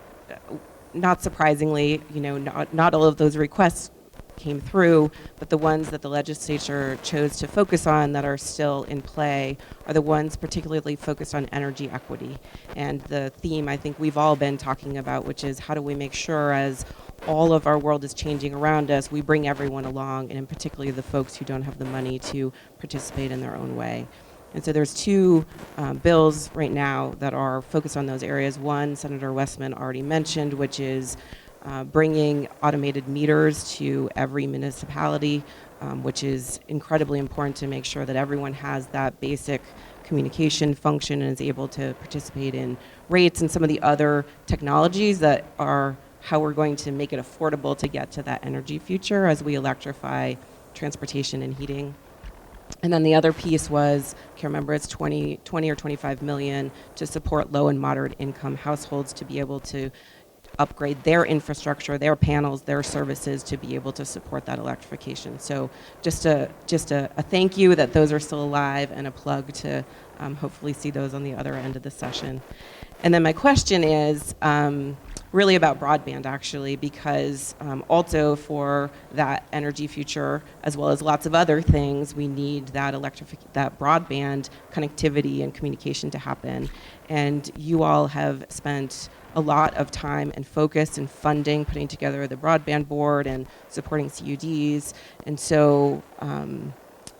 not surprisingly, not all of those requests came through, but the ones that the legislature chose to focus on that are still in play are the ones particularly focused on energy equity. And the theme I think we've all been talking about, which is how do we make sure as all of our world is changing around us, we bring everyone along, and in particular the folks who don't have the money to participate in their own way. And so there's two bills right now that are focused on those areas. One, Senator Westman already mentioned, which is bringing automated meters to every municipality, which is incredibly important to make sure that everyone has that basic communication function and is able to participate in rates and some of the other technologies that are how we're going to make it affordable to get to that energy future as we electrify transportation and heating. And then the other piece was, I can't remember, it's 20 or 25 million to support low and moderate income households to be able to upgrade their infrastructure, their panels, their services to be able to support that electrification. So just a thank you that those are still alive, and a plug to hopefully see those on the other end of the session. And then my question is really about broadband, actually, because also for that energy future, as well as lots of other things, we need that broadband connectivity and communication to happen. And you all have spent a lot of time and focus and funding putting together the broadband board and supporting CUDs. And so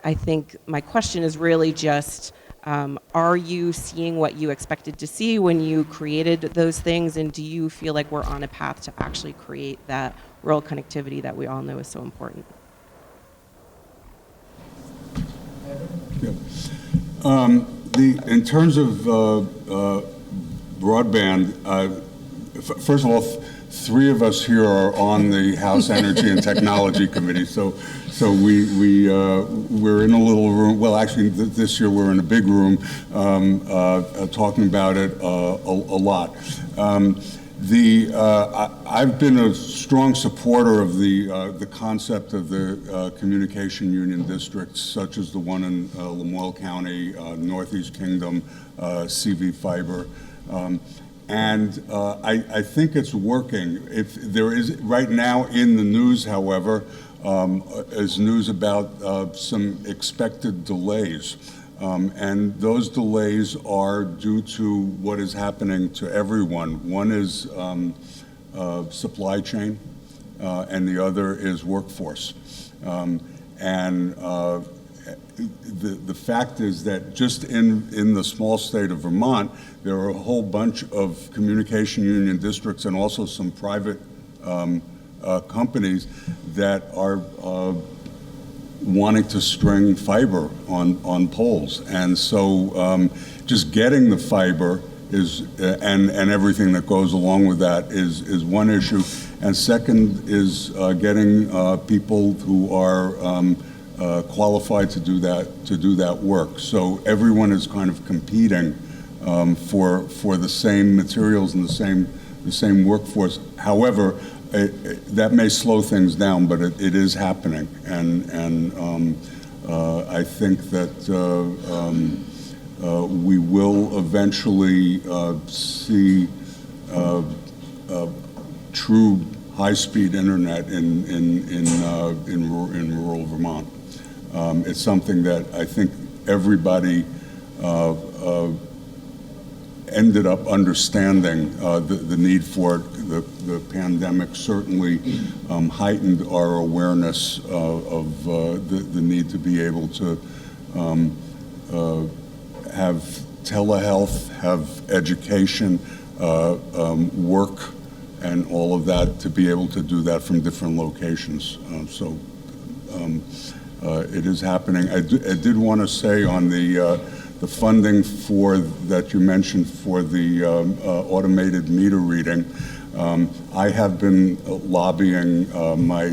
I think my question is really just, are you seeing what you expected to see when you created those things, and do you feel like we're on a path to actually create that rural connectivity that we all know is so important? Yeah. In terms of broadband, first of all, three of us here are on the House Energy and Technology Committee, so we're in a little room. Well, actually, this year we're in a big room talking about it a lot. I've been a strong supporter of the concept of the communication union districts, such as the one in Lamoille County, Northeast Kingdom, CV Fiber. And I think it's working. If there is right now in the news, however, is news about some expected delays. And those delays are due to what is happening to everyone. One is supply chain, and the other is workforce. The fact is that just in the small state of Vermont, there are a whole bunch of communication union districts and also some private companies that are wanting to string fiber on poles. And so just getting the fiber is, and everything that goes along with that is one issue. And second is getting people who are qualified to do that work. So everyone is kind of competing for the same materials and the same workforce. However, that may slow things down, but it is happening, and I think that we will eventually see true high-speed internet in rural Vermont. It's something that I think everybody ended up understanding the need for it. The pandemic certainly heightened our awareness of the need to be able to have telehealth, have education, work, and all of that, to be able to do that from different locations. It is happening. I did want to say on the funding that you mentioned for the automated meter reading. I have been lobbying my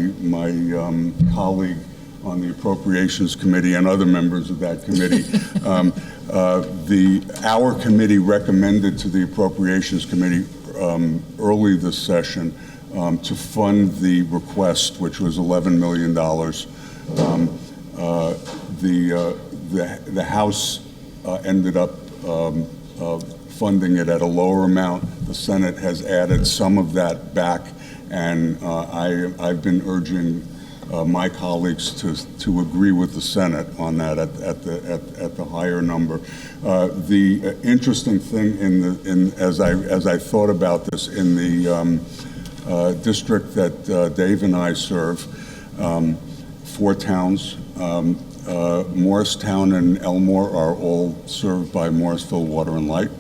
colleague on the Appropriations Committee and other members of that committee. Our committee recommended to the Appropriations Committee early this session to fund the request, which was $11 million. The House ended up funding it at a lower amount. The Senate has added some of that back, and I've been urging my colleagues to agree with the Senate on that at the higher number. The interesting thing as I thought about this in the district that Dave and I serve, 4 towns. Morristown and Elmore are all served by Morrisville Water and Light.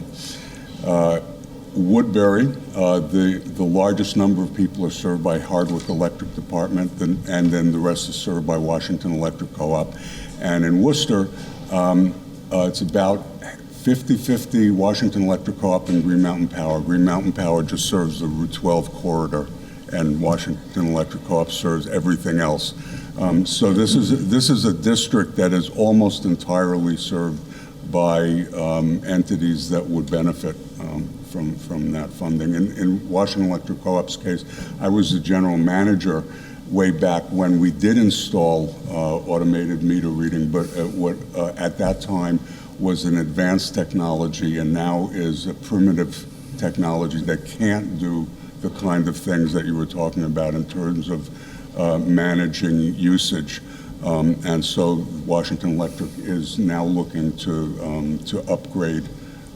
Woodbury, the largest number of people are served by Hardwick Electric Department, and then the rest is served by Washington Electric Co-op. And in Worcester, it's about 50-50 Washington Electric Co-op and Green Mountain Power. Green Mountain Power just serves the Route 12 corridor, and Washington Electric Co-op serves everything else. So this is a district that is almost entirely served by entities that would benefit from that funding. In Washington Electric Co-op's case, I was the general manager way back when we did install automated meter reading, but what at that time was an advanced technology and now is a primitive technology that can't do the kind of things that you were talking about in terms of managing usage. And so Washington Electric is now looking to upgrade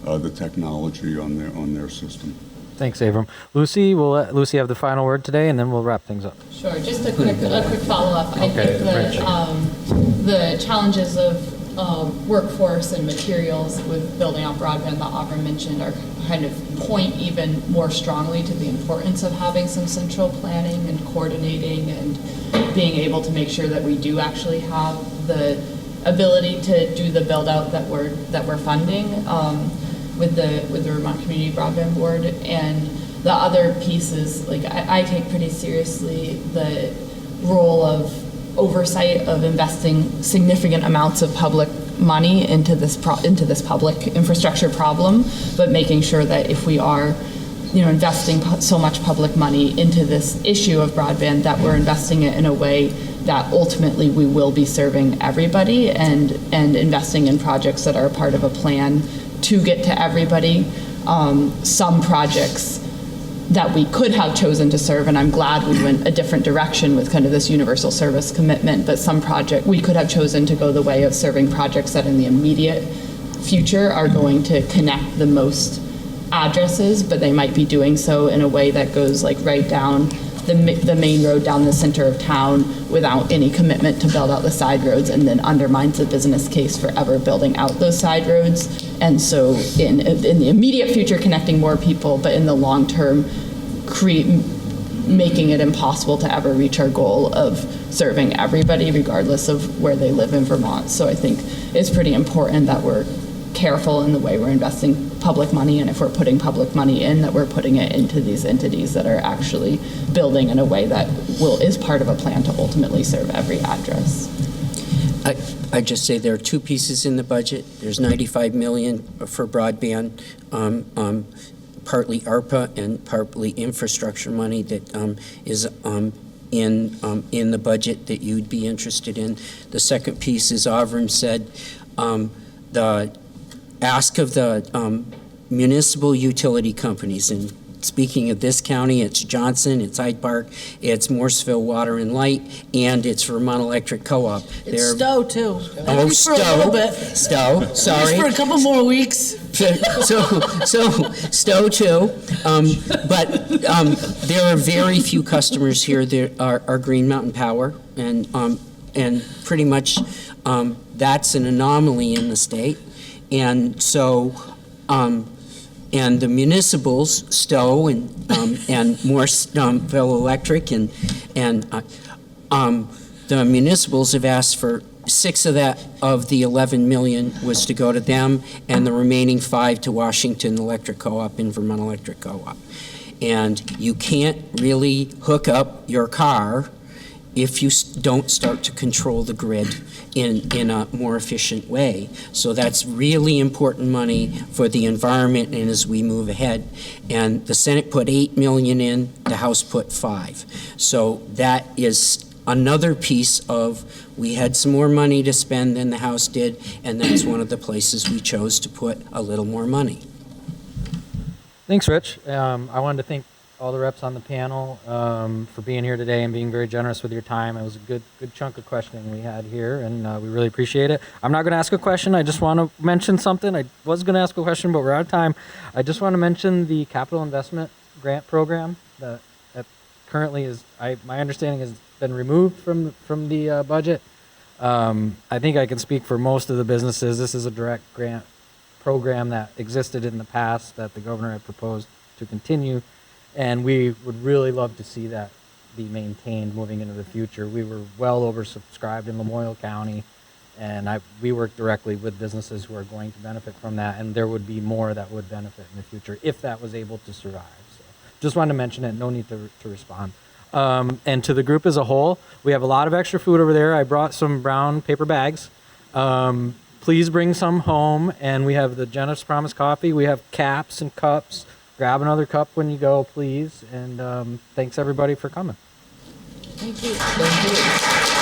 the technology on their system. Thanks, Avram. Lucy, we'll let Lucy have the final word today, and then we'll wrap things up. Sure. Just a quick follow-up. I think the challenges of workforce and materials with building out broadband that Avram mentioned are kind of point even more strongly to the importance of having some central planning and coordinating and being able to make sure that we do actually have the ability to do the build out that we're funding with the Vermont Community Broadband Board. And the other pieces, like I take pretty seriously the role of oversight of investing significant amounts of public money into this public infrastructure problem, but making sure that if we are, investing so much public money into this issue of broadband, that we're investing it in a way that ultimately we will be serving everybody and investing in projects that are a part of a plan to get to everybody. Some projects that we could have chosen to serve, and I'm glad we went a different direction with kind of this universal service commitment, but some project, we could have chosen to go the way of serving projects that in the immediate future are going to connect the most addresses, but they might be doing so in a way that goes like right down the main road down the center of town without any commitment to build out the side roads, and then undermines the business case for ever building out those side roads. And so in the immediate future, connecting more people, but in the long term, making it impossible to ever reach our goal of serving everybody regardless of where they live in Vermont. So I think it's pretty important that we're careful in the way we're investing public money, and if we're putting public money in, that we're putting it into these entities that are actually building in a way that is part of a plan to ultimately serve every address. I just say there are two pieces in the budget. There's $95 million for broadband, partly ARPA and partly infrastructure money that is in the budget that you'd be interested in. The second piece, as Avram said, the ask of the municipal utility companies, and speaking of this county, it's Johnson, it's Hyde Park, it's Morrisville Water and Light, and it's Vermont Electric Co-op. It's Stowe, too. Oh, For a little bit. Stowe, sorry. Just for a couple more weeks. So Stowe too, but there are very few customers here that are Green Mountain Power, and pretty much that's an anomaly in the state. And so, and the municipals, Stowe and Morrisville Electric, and the municipals have asked for 6 of the 11 million was to go to them, and the remaining 5 to Washington Electric Co-op and Vermont Electric Co-op. And you can't really hook up your car if you don't start to control the grid in a more efficient way. So that's really important money for the environment and as we move ahead. And the Senate put 8 million in, the House put 5. So that is another piece of, we had some more money to spend than the House did, and that's one of the places we chose to put a little more money. Thanks, Rich. I wanted to thank all the reps on the panel for being here today and being very generous with your time. It was a good chunk of questioning we had here, and we really appreciate it. I'm not going to ask a question. I just want to mention something. I was going to ask a question, but we're out of time. I just want to mention the capital investment grant program that currently is, my understanding, has been removed from the budget. I think I can speak for most of the businesses. This is a direct grant program that existed in the past that the governor had proposed to continue. And we would really love to see that be maintained moving into the future. We were well oversubscribed in Lamoille County, and we work directly with businesses who are going to benefit from that, and there would be more that would benefit in the future if that was able to survive. So just wanted to mention it, no need to respond. And to the group as a whole, we have a lot of extra food over there. I brought some brown paper bags. Please bring some home, and we have the Generous Promise coffee. We have caps and cups. Grab another cup when you go, please. And thanks, everybody, for coming. Thank you. Thank you.